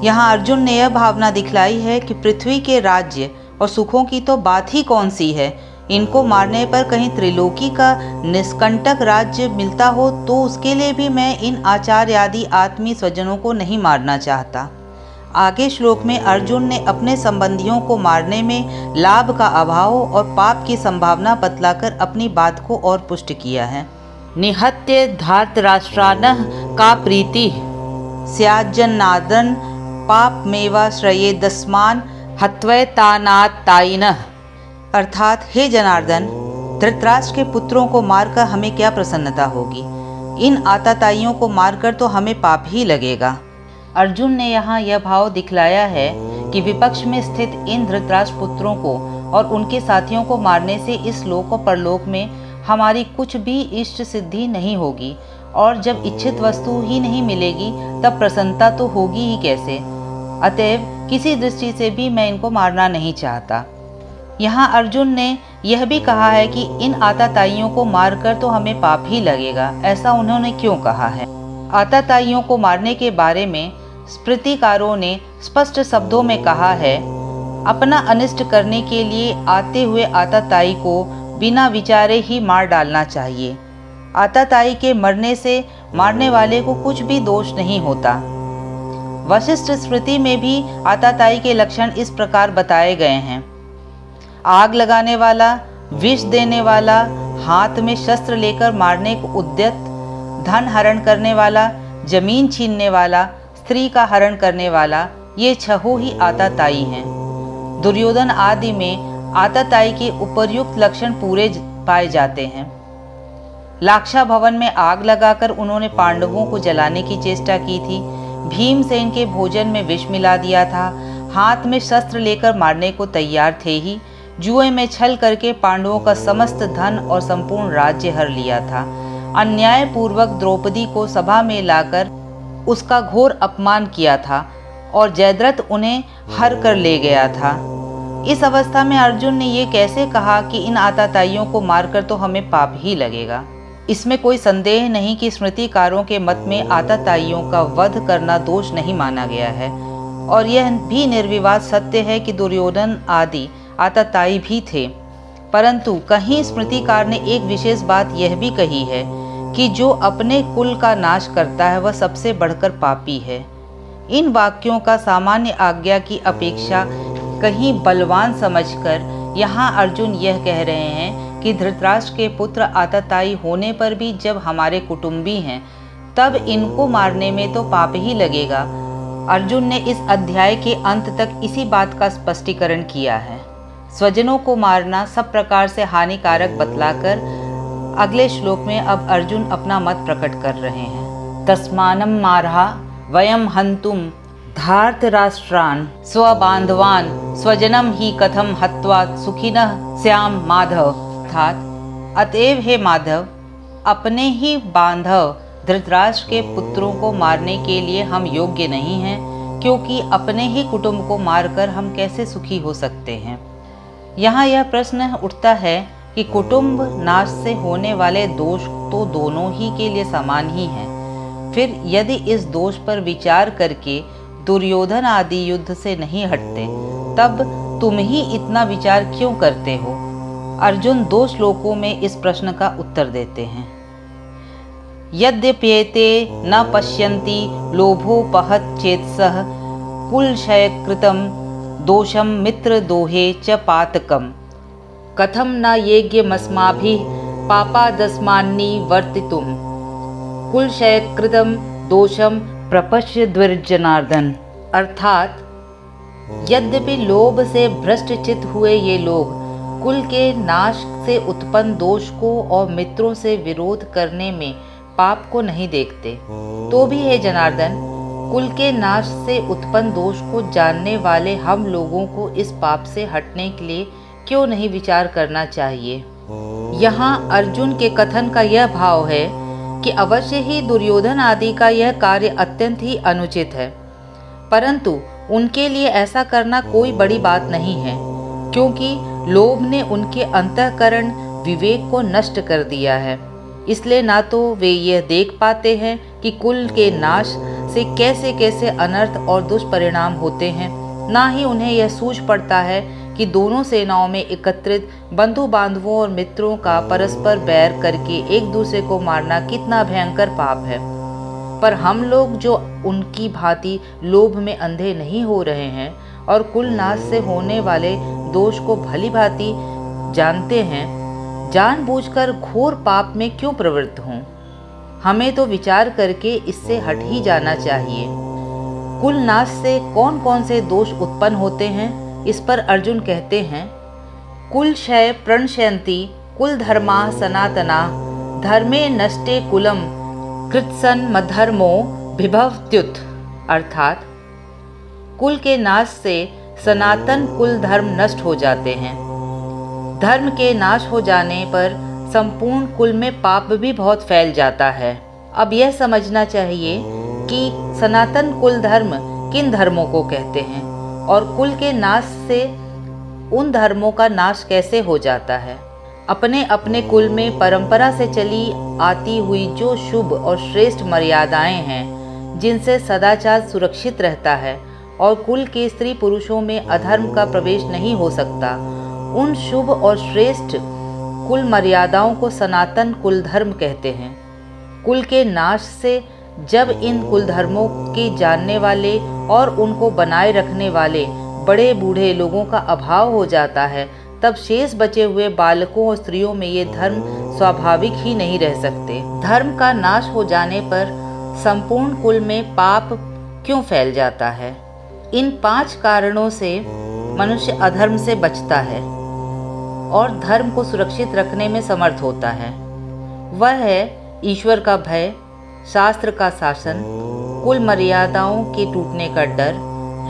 यहाँ अर्जुन ने यह भावना दिखलाई है कि पृथ्वी के राज्य और सुखों की तो बात ही कौन सी है, इनको मारने पर कहीं त्रिलोकी का निष्कंटक राज्य मिलता हो तो उसके लिए भी मैं इन आचार्य आदि आत्मीय स्वजनों को नहीं मारना चाहता। आगे श्लोक में अर्जुन ने अपने संबंधियों को मारने में लाभ का अभाव और पाप की संभावना बतलाकर अपनी बात को और पुष्ट किया है। निहत्य धार्तराष्ट्रानः का प्रीति स्याज्जन्नादन पापमेवा श्रयेदस्मान् हत्वैतानात्तायिनः। अर्थात हे जनार्दन, धृतराष्ट्र के पुत्रों को मारकर हमें क्या प्रसन्नता होगी, इन आताताइयों को मारकर तो हमें पाप ही लगेगा। अर्जुन ने यहाँ यह भाव दिखलाया है कि विपक्ष में स्थित इन धृतराष्ट्र पुत्रों को और उनके साथियों को मारने से इस लोक और परलोक में हमारी कुछ भी इष्ट सिद्धि नहीं होगी, और जब इच्छित वस्तु ही नहीं मिलेगी तब प्रसन्नता तो होगी ही कैसे। अतएव किसी दृष्टि से भी मैं इनको मारना नहीं चाहता। यहाँ अर्जुन ने यह भी कहा है कि इन आताताइयों को मारकर तो हमें पाप ही लगेगा। ऐसा उन्होंने क्यों कहा है? आताताइयों को मारने के बारे में स्मृतिकारों ने स्पष्ट शब्दों में कहा है, अपना अनिष्ट करने के लिए आते हुए आताताई को बिना विचारे ही मार डालना चाहिए। आताताई के मरने से मारने वाले को कुछ भी दोष नहीं होता। वशिष्ठ स्मृति में भी आताताई के लक्षण इस प्रकार बताए गए हैं। आग लगाने वाला, विष देने वाला, हाथ में शस्त्र लेकर मारने को उद्यत, धन हरण करने वाला, जमीन छीनने वाला, स्त्री का हरण करने वाला, ये छहों ही आताताई हैं। दुर्योधन आदि में आताताई के उपर्युक्त लक्षण पूरे पाए जाते हैं। लाक्षा भवन में आग लगाकर उन्होंने पांडवों को जलाने की चेष्टा की थी। भीमसेन के भोजन में विष मिला दिया था। हाथ में शस्त्र लेकर मारने को तैयार थे ही। जुए में छल करके पांडवों का समस्त धन और संपूर्ण राज्य हर लिया था। अन्याय पूर्वक द्रौपदी को सभा में लाकर उसका घोर अपमान किया था और जयद्रथ उन्हें हर कर ले गया था। इस अवस्था में अर्जुन ने ये कैसे कहा कि इन आताताइयों को मारकर तो हमें पाप ही लगेगा? इसमें कोई संदेह नहीं कि स्मृतिकारों के मत में आताताइयों का वध करना दोष नहीं माना गया है, और यह भी निर्विवाद सत्य है कि दुर्योधन आदि आताताई भी थे। परंतु कहीं स्मृतिकार ने एक विशेष बात यह भी कही है कि जो अपने कुल का नाश करता है वह सबसे बढ़कर पापी है। इन वाक्यों का सामान्य आज्ञा की अपेक्षा कहीं बलवान समझकर यहाँ अर्जुन यह कह रहे हैं कि धृतराष्ट्र के पुत्र आताताई होने पर भी जब हमारे कुटुंबी हैं तब इनको मारने में तो पाप ही लगेगा। अर्जुन ने इस अध्याय के अंत तक इसी बात का स्पष्टीकरण किया है। स्वजनों को मारना सब प्रकार से हानिकारक बतलाकर अगले श्लोक में अब अर्जुन अपना मत प्रकट कर रहे हैं। तस्मानं मारहा वयम हन्तुम धार्तराष्ट्रान् स्वबान्धवान् स्वजनम ही कथम हत्वा सुखिनः स्याम माधव। अर्थात अतएव हे माधव, अपने ही बांधव धृतराष्ट्र के पुत्रों को मारने के लिए हम योग्य नहीं हैं, क्योंकि अपने ही कुटुंब को मारकर हम कैसे सुखी हो सकते हैं। यहाँ यह प्रश्न उठता है कि कुटुंब नाश से होने वाले दोष तो दोनों ही के लिए समान ही हैं। फिर यदि इस दोष पर विचार करके दुर्योधन आदि युद्ध से नहीं हटते, तब तुम ही इतना विचार क्यों करते हो? अर्जुन 2 श्लोकों में इस प्रश्न का उत्तर देते हैं। यद्यप्येते न पश्यन्ति लोभोपहत चेतसः कुलक्षयकृतं दोषं मित्रदोहे च पातकम् कथम न येज्ञमस्माभिः पापादस्मान्निवर्तितुं कुलक्षयकृतं दोषं प्रपश्य द्विर्जनार्दन। अर्थात यद्यपि लोभ से भ्रष्ट चित्त हुए ये लोग कुल के नाश से उत्पन्न दोष को और मित्रों से विरोध करने में पाप को नहीं देखते, तो भी हे जनार्दन, कुल के नाश से उत्पन्न दोष को जानने वाले हम लोगों को इस पाप से हटने के लिए क्यों नहीं विचार करना चाहिए। यहाँ अर्जुन के कथन का यह भाव है कि अवश्य ही दुर्योधन आदि का यह कार्य अत्यंत ही अनुचित है, परंतु उनके लिए ऐसा करना कोई बड़ी बात नहीं है, क्योंकि लोभ ने उनके अंतःकरण विवेक को नष्ट कर दिया है। इसलिए ना तो वे यह देख पाते हैं कि कुल के नाश से कैसे कैसे अनर्थ और दुष्परिणाम होते हैं, ना ही उन्हें यह सूझ पड़ता है कि दोनों सेनाओं में एकत्रित बंधु बांधवों और मित्रों का परस्पर बैर करके एक दूसरे को मारना कितना भयंकर पाप है। पर हम लोग जो उनकी भांति लोभ में अंधे नहीं हो रहे हैं और कुल नाश से होने वाले दोष को भली भांति जानते हैं, जानबूझकर घोर पाप में क्यों प्रवृत्त हों? हमें तो विचार करके इससे हट ही जाना चाहिए। कुल नाश से कौन कौन से दोष उत्पन्न होते हैं, इस पर अर्जुन कहते हैं, कुल क्षय प्रणश्यन्ति कुल धर्मा सनातना धर्मे नष्टे कुलम कृत्सन मधर्मो विभवत्युत। अर्थात कुल के नाश से सनातन कुल धर्म नष्ट हो जाते हैं। धर्म के नाश हो जाने पर संपूर्ण कुल में पाप भी बहुत फैल जाता है। अब यह समझना चाहिए कि सनातन कुल धर्म किन धर्मों को कहते हैं और कुल के नाश से उन धर्मों का नाश कैसे हो जाता है। अपने अपने कुल में परंपरा से चली आती हुई जो शुभ और श्रेष्ठ मर्यादाएं हैं, जिनसे सदाचार सुरक्षित रहता है और कुल के स्त्री पुरुषों में अधर्म का प्रवेश नहीं हो सकता, उन शुभ और श्रेष्ठ कुल मर्यादाओं को सनातन कुल धर्म कहते हैं। कुल के नाश से जब इन कुल धर्मों के जानने वाले और उनको बनाए रखने वाले बड़े बूढ़े लोगों का अभाव हो जाता है, तब शेष बचे हुए बालकों और स्त्रियों में ये धर्म स्वाभाविक ही नहीं रह सकते। धर्म का नाश हो जाने पर संपूर्ण कुल में पाप क्यों फैल जाता है? इन 5 कारणों से मनुष्य अधर्म से बचता है और धर्म को सुरक्षित रखने में समर्थ होता है। वह है ईश्वर का भय, शास्त्र का शासन, कुल मर्यादाओं के टूटने का डर,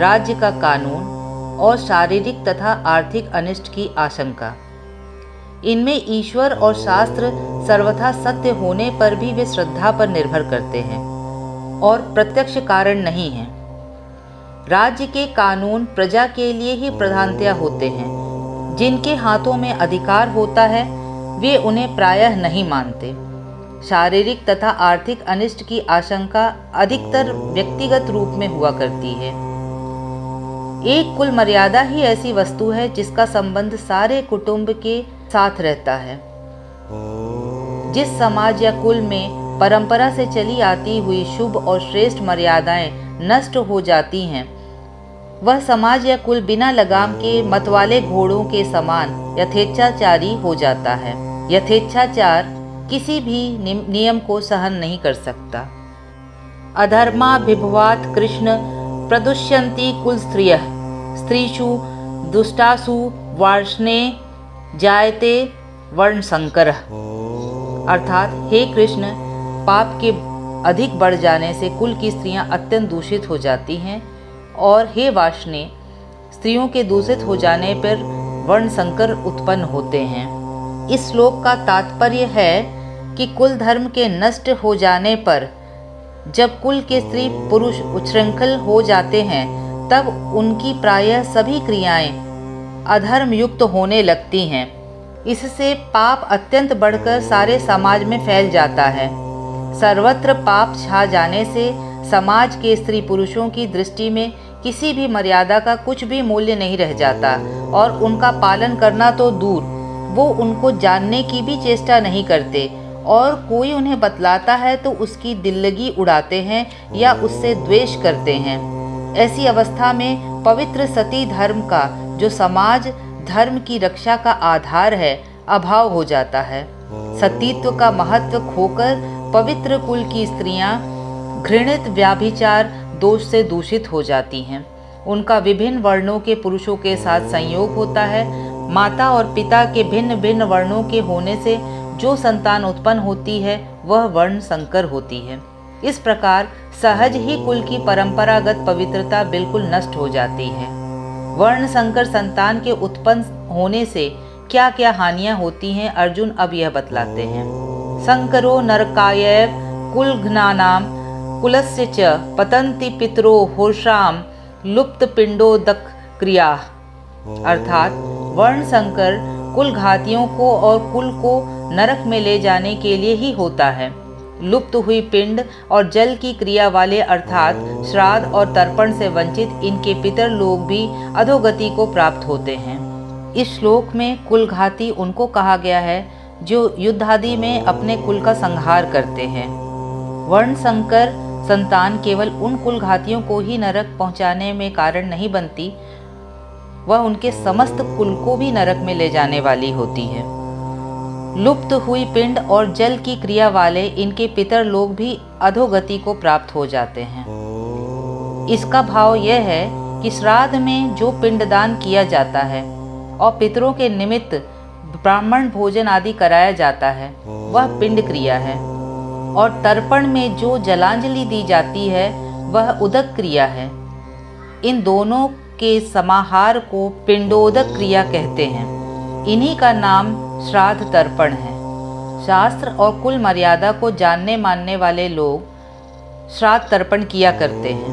राज्य का कानून और शारीरिक तथा आर्थिक अनिष्ट की आशंका। इनमें ईश्वर और शास्त्र सर्वथा सत्य होने पर भी वे श्रद्धा पर निर्भर करते हैं और प्रत्यक्ष कारण नहीं हैं। राज्य के कानून प्रजा के लिए ही प्रधानतया होते हैं। जिनके हाथों में अधिकार होता है वे उन्हें प्रायः नहीं मानते। शारीरिक तथा आर्थिक अनिष्ट की आशंका अधिकतर व्यक्तिगत रूप में हुआ करती है। एक कुल मर्यादा ही ऐसी वस्तु है जिसका संबंध सारे कुटुंब के साथ रहता है। जिस समाज या कुल में परंपरा से चली आती हुई शुभ और श्रेष्ठ मर्यादाएं नष्ट हो जाती हैं, वह समाज या कुल बिना लगाम के मतवाले घोड़ों के समान यथेच्छाचारी हो जाता है। यथेच्छाचार किसी भी नियम को सहन नहीं कर सकता। अधर्माभिभवात् कृष्ण प्रदुष्यन्ति कुल स्त्रियः स्त्रीषु दुष्टासु वार्ष्णे जायते वर्ण संकरः। अर्थात हे कृष्ण, पाप के अधिक बढ़ जाने से कुल की स्त्रियां अत्यंत दूषित हो जाती हैं और हे वार्ष्णे, स्त्रियों के दूषित हो जाने पर वर्ण संकर उत्पन्न होते हैं। इस श्लोक का तात्पर्य है कि कुल धर्म के नष्ट हो जाने पर जब कुल के स्त्री पुरुष उच्छृंखल हो जाते हैं, तब उनकी प्रायः सभी क्रियाएं अधर्म युक्त होने लगती हैं। इससे पाप अत्यंत बढ़कर सारे समाज में फैल जाता है। सर्वत्र पाप छा जाने से समाज के स्त्री पुरुषों की दृष्टि में किसी भी मर्यादा का कुछ भी मूल्य नहीं रह जाता और उनका पालन करना तो दूर, वो उनको जानने की भी चेष्टा नहीं करते और कोई उन्हें बतलाता है तो उसकी दिल्लगी उड़ाते हैं या उससे द्वेष करते हैं। ऐसी अवस्था में पवित्र सती धर्म का, जो समाज धर्म की रक्षा का आधार है, अभाव हो जाता है। सतीत्व का महत्व खोकर पवित्र कुल की स्त्रियां घृणित व्याभिचार दोष से दूषित हो जाती हैं। उनका विभिन्न वर्णों के पुरुषों के साथ संयोग होता है। माता और पिता के भिन्न भिन्न वर्णों के होने से जो संतान उत्पन्न होती है वह वर्ण संकर होती है। इस प्रकार सहज ही कुल की परंपरागत पवित्रता बिल्कुल नष्ट हो जाती है। वर्ण संकर संतान के उत्पन्न होने से क्या क्या हानियां होती हैं, अर्जुन अब यह बतलाते हैं। संकरो नरकायैव कुलघ्नानाम कुलस्य च पतन्ति पितरो होर्षाम लुप्त पिंडोदक क्रिया। अर्थात वर्ण संकर कुल घातियों को और कुल को नरक में ले जाने के लिए ही होता है। लुप्त हुई पिंड और जल की क्रिया वाले अर्थात श्राद्ध और तर्पण से वंचित इनके पितर लोग भी अधोगति को प्राप्त होते हैं। इस श्लोक में कुलघाती उनको कहा गया है जो युद्ध आदि में अपने कुल का संहार करते हैं। वर्ण संकर संतान केवल उन कुलघातियों को ही नरक पहुंचाने में कारण नहीं बनती, वह उनके समस्त कुल को भी नरक में ले जाने वाली होती है। लुप्त हुई पिंड और जल की क्रिया वाले इनके पितर लोग भी अधोगति को प्राप्त हो जाते हैं। इसका भाव यह है कि श्राद्ध में जो पिंडदान किया जाता है और पितरों के निमित्त ब्राह्मण भोजन आदि कराया जाता है वह पिंड क्रिया है, और तर्पण में जो जलांजलि दी जाती है वह उदक क्रिया है। इन दोनों के समाहार को पिंडोदक क्रिया कहते हैं। इन्हीं का नाम श्राद्ध तर्पण है। शास्त्र और कुल मर्यादा को जानने मानने वाले लोग श्राद्ध तर्पण किया करते हैं,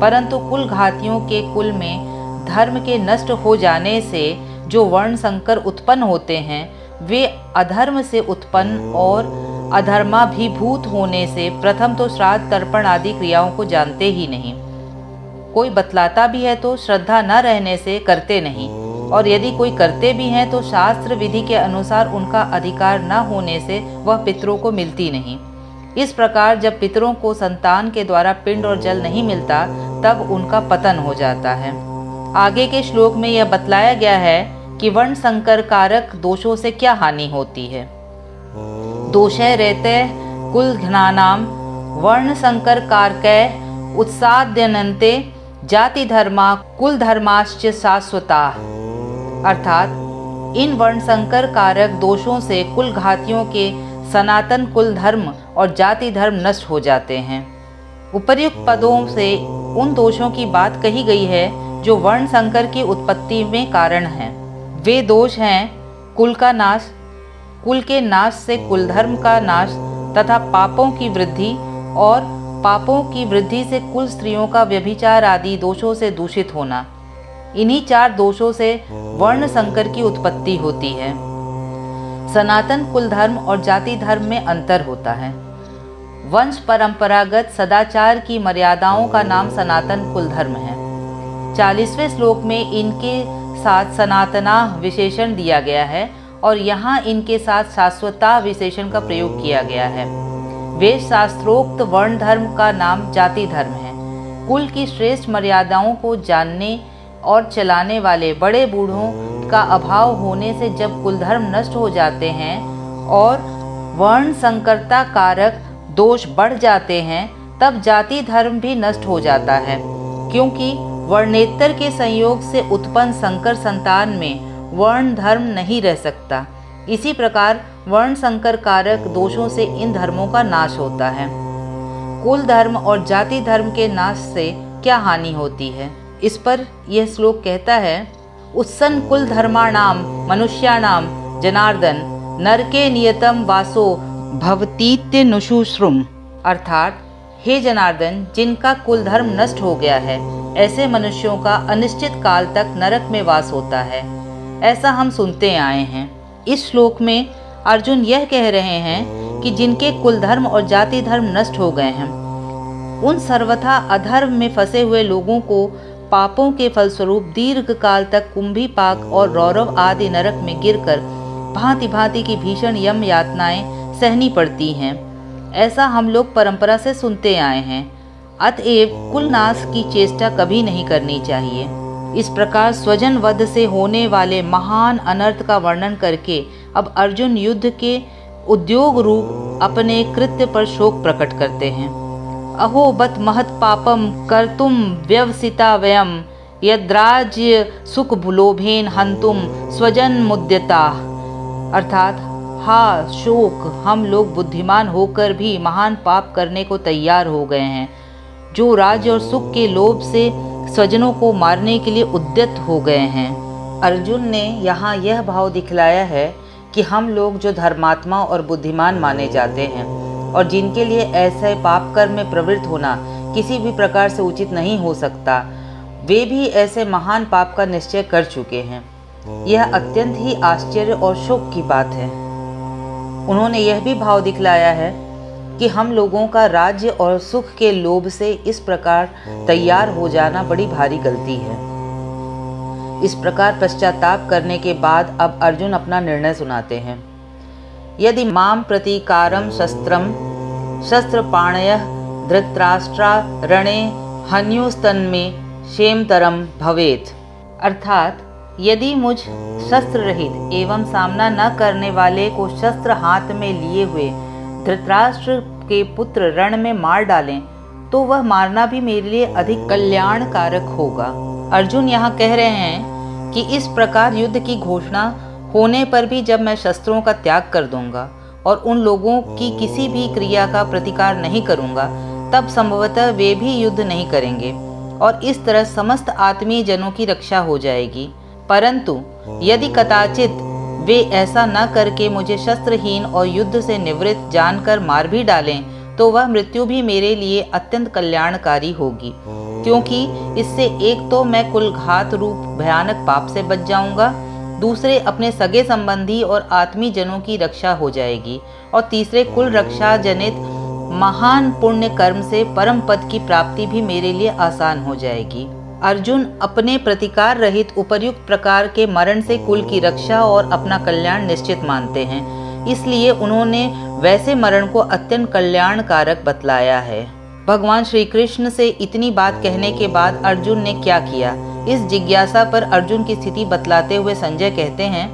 परंतु कुल घातियों के कुल में धर्म के नष्ट हो जाने से जो वर्ण संकर उत्पन्न होते हैं वे अधर्म से उत्पन्न और अधर्माभिभूत होने से प्रथम तो श्राद्ध तर्पण आदि क्रियाओं को जानते ही नहीं। कोई बतलाता भी है तो श्रद्धा न रहने से करते नहीं, और यदि कोई करते भी हैं तो शास्त्र विधि के अनुसार उनका अधिकार न होने से वह पितरों को मिलती नहीं। इस प्रकार जब पितरों को संतान के द्वारा पिंड और जल नहीं मिलता तब उनका पतन हो जाता है। आगे के श्लोक में यह बतलाया गया है कि वर्ण संकर कारक दोषों से क्या हानि होती है। दोषे रहते कुल घ्नानाम वर्ण संकर कारकै उत्साद्यनन्ते जाति धर्मा कुल धर्माश्च शाश्वता। अर्थात इन वर्ण संकर कारक दोषों से कुल घातियों के सनातन कुल धर्म और जाति धर्म नष्ट हो जाते हैं। उपर्युक्त पदों से उन दोषों की बात कही गई है जो वर्ण संकर की उत्पत्ति में कारण हैं। वे दोष हैं कुल का नाश, कुल के नाश से कुल धर्म का नाश तथा पापों की वृद्धि, और पापों की वृद्धि से कुल स्त्रियों का व्यभिचार आदि दोषों से दूषित होना। इन्हीं चार दोषों से वर्ण संकर की उत्पत्ति होती है। सनातन कुल धर्म और जाति धर्म में अंतर होता है। वंश परंपरागत सदाचार की मर्यादाओं का नाम सनातन कुल धर्म है। 40वें श्लोक में इनके साथ सनातना विशेषण दिया गया है और यहाँ इनके साथ शाश्वता विशेषण का प्रयोग किया गया है। वेद शास्त्रोक्त वर्ण धर्म का नाम जाति धर्म है। कुल की श्रेष्ठ मर्यादाओं को जानने और चलाने वाले बड़े बूढ़ों का अभाव होने से जब कुल धर्म नष्ट हो जाते हैं और वर्ण संकरता कारक दोष बढ़ जाते हैं तब जाति धर्म भी नष्ट हो जाता है, क्योंकि वर्णेतर के संयोग से उत्पन्न संकर संतान में वर्ण धर्म नहीं रह सकता। इसी प्रकार वर्ण संकर कारक दोषों से इन धर्मों का नाश होता है। कुल धर्म और जाति धर्म के नाश से क्या हानि होती है, इस पर यह श्लोक कहता है, उत्सन्न कुल धर्माणाम मनुष्याणाम जनार्दन नरके नियतम वासो भवतीत्य नुशुश्रुम। अर्थात हे जनार्दन, जिनका कुल धर्म नष्ट हो गया है ऐसे मनुष्यों का अनिश्चित काल तक नरक में वास होता है, ऐसा हम सुनते आए हैं। इस श्लोक में अर्जुन यह कह रहे हैं कि जिनके कुल धर्म और जाति धर्म नष्ट हो गए हैं उन सर्वथा अधर्म में फंसे हुए लोगों को पापों के फलस्वरूप दीर्घ काल तक कुंभीपाक और रौरव आदि नरक में गिरकर भांति भांति की भीषण यम यातनाएं सहनी पड़ती हैं। ऐसा हम लोग परंपरा से सुनते आए हैं। अतएव कुलनाश की चेष्टा कभी नहीं करनी चाहिए। इस प्रकार स्वजन वध से होने वाले महान अनर्थ का वर्णन करके अब अर्जुन युद्ध के उद्योग रूप अपने कृत्य पर शोक प्रकट करते हैं। अहो बत महत् पापम कर्तुम व्यवसिता वयम यद्राज्य सुख लोभेन हंतुम स्वजन मुद्यता। अर्थात हा शोक, हम लोग बुद्धिमान होकर भी महान पाप करने को तैयार हो गए हैं, जो राज्य और सुख के लोभ से स्वजनों को मारने के लिए उद्यत हो गए हैं। अर्जुन ने यहाँ यह भाव दिखलाया है कि हम लोग जो धर्मात्मा और बुद्धिमान माने जाते हैं और जिनके लिए ऐसे पाप कर्म में प्रवृत्त होना किसी भी प्रकार से उचित नहीं हो सकता, वे भी ऐसे महान पाप का निश्चय कर चुके हैं। यह अत्यंत ही आश्चर्य और शोक की बात है। उन्होंने यह भी भाव दिखलाया है कि हम लोगों का राज्य और सुख के लोभ से इस प्रकार तैयार हो जाना बड़ी भारी गलती है। इस प्रकार पश्चाताप करने के बाद अब अर्जुन अपना निर्णय सुनाते हैं। यदि माम प्रतीकारम शस्त्रम शस्त्रपाणयः धृतराष्ट्रा रणे हन्युस्तन्मे क्षेमतरम भवेत्। अर्थात यदि मुझ शस्त्र रहित एवं सामना न करने वाले को शस्त्र हाथ में लिए हुए धृतराष्ट्र के पुत्र रण में मार डालें तो वह मारना भी मेरे लिए अधिक कल्याणकारक होगा। अर्जुन यहाँ कह रहे हैं कि इस प्रकार युद्ध की घोषणा होने पर भी जब मैं शस्त्रों का त्याग कर दूंगा और उन लोगों की किसी भी क्रिया का प्रतिकार नहीं करूंगा, तब संभवतः वे भी युद्ध नहीं करेंगे और इस तरह समस्त आत्मीय जनों की रक्षा हो जाएगी। परंतु यदि कदाचित वे ऐसा न करके मुझे शस्त्रहीन और युद्ध से निवृत्त जानकर मार भी डालें तो वह मृत्यु भी मेरे लिए अत्यंत कल्याणकारी होगी, क्योंकि इससे एक तो मैं कुलघात रूप भयानक पाप से बच जाऊंगा, दूसरे अपने सगे संबंधी और आत्मीय जनों की रक्षा हो जाएगी और तीसरे कुल रक्षा जनित महान पुण्य कर्म से परम पद की प्राप्ति भी मेरे लिए आसान हो जाएगी। अर्जुन अपने प्रतिकार रहित उपर्युक्त प्रकार के मरण से कुल की रक्षा और अपना कल्याण निश्चित मानते हैं, इसलिए उन्होंने वैसे मरण को अत्यंत कल्याणकारक बतलाया है। भगवान श्री कृष्ण से इतनी बात कहने के बाद अर्जुन ने क्या किया, इस जिज्ञासा पर अर्जुन की स्थिति बतलाते हुए संजय कहते हैं,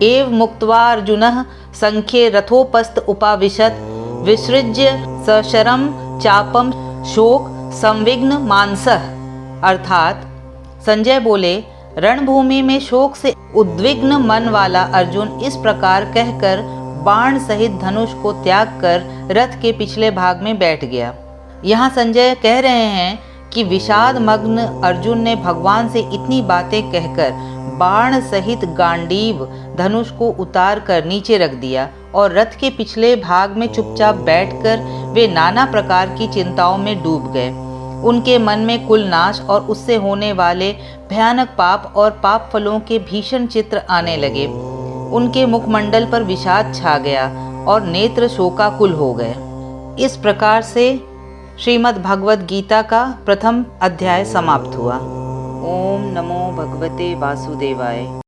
एव मुक्त्वा अर्जुनः संख्ये रथोपस्थ उपाविशत् विसृज्य सशरम चापम शोक संविघ्न मानसः। अर्थात संजय बोले, रणभूमि में शोक से उद्विग्न मन वाला अर्जुन इस प्रकार कहकर बाण सहित धनुष को त्याग कर रथ के पिछले भाग में बैठ गया। यहाँ संजय कह रहे हैं कि विषाद मग्न अर्जुन ने भगवान से इतनी बातें कहकर बाण सहित गांडीव धनुष को उतार कर नीचे रख दिया और रथ के पिछले भाग में चुपचाप बैठकर वे नाना प्रकार की चिंताओं में डूब गए। उनके मन में कुल नाश और उससे होने वाले भयानक पाप और पाप फलों के भीषण चित्र आने लगे। उनके मुखमंडल पर विषाद छा गया और नेत्र शोकाकुल हो गए। इस प्रकार से श्रीमद् भगवद गीता का प्रथम अध्याय समाप्त हुआ। ओम नमो भगवते वासुदेवाय।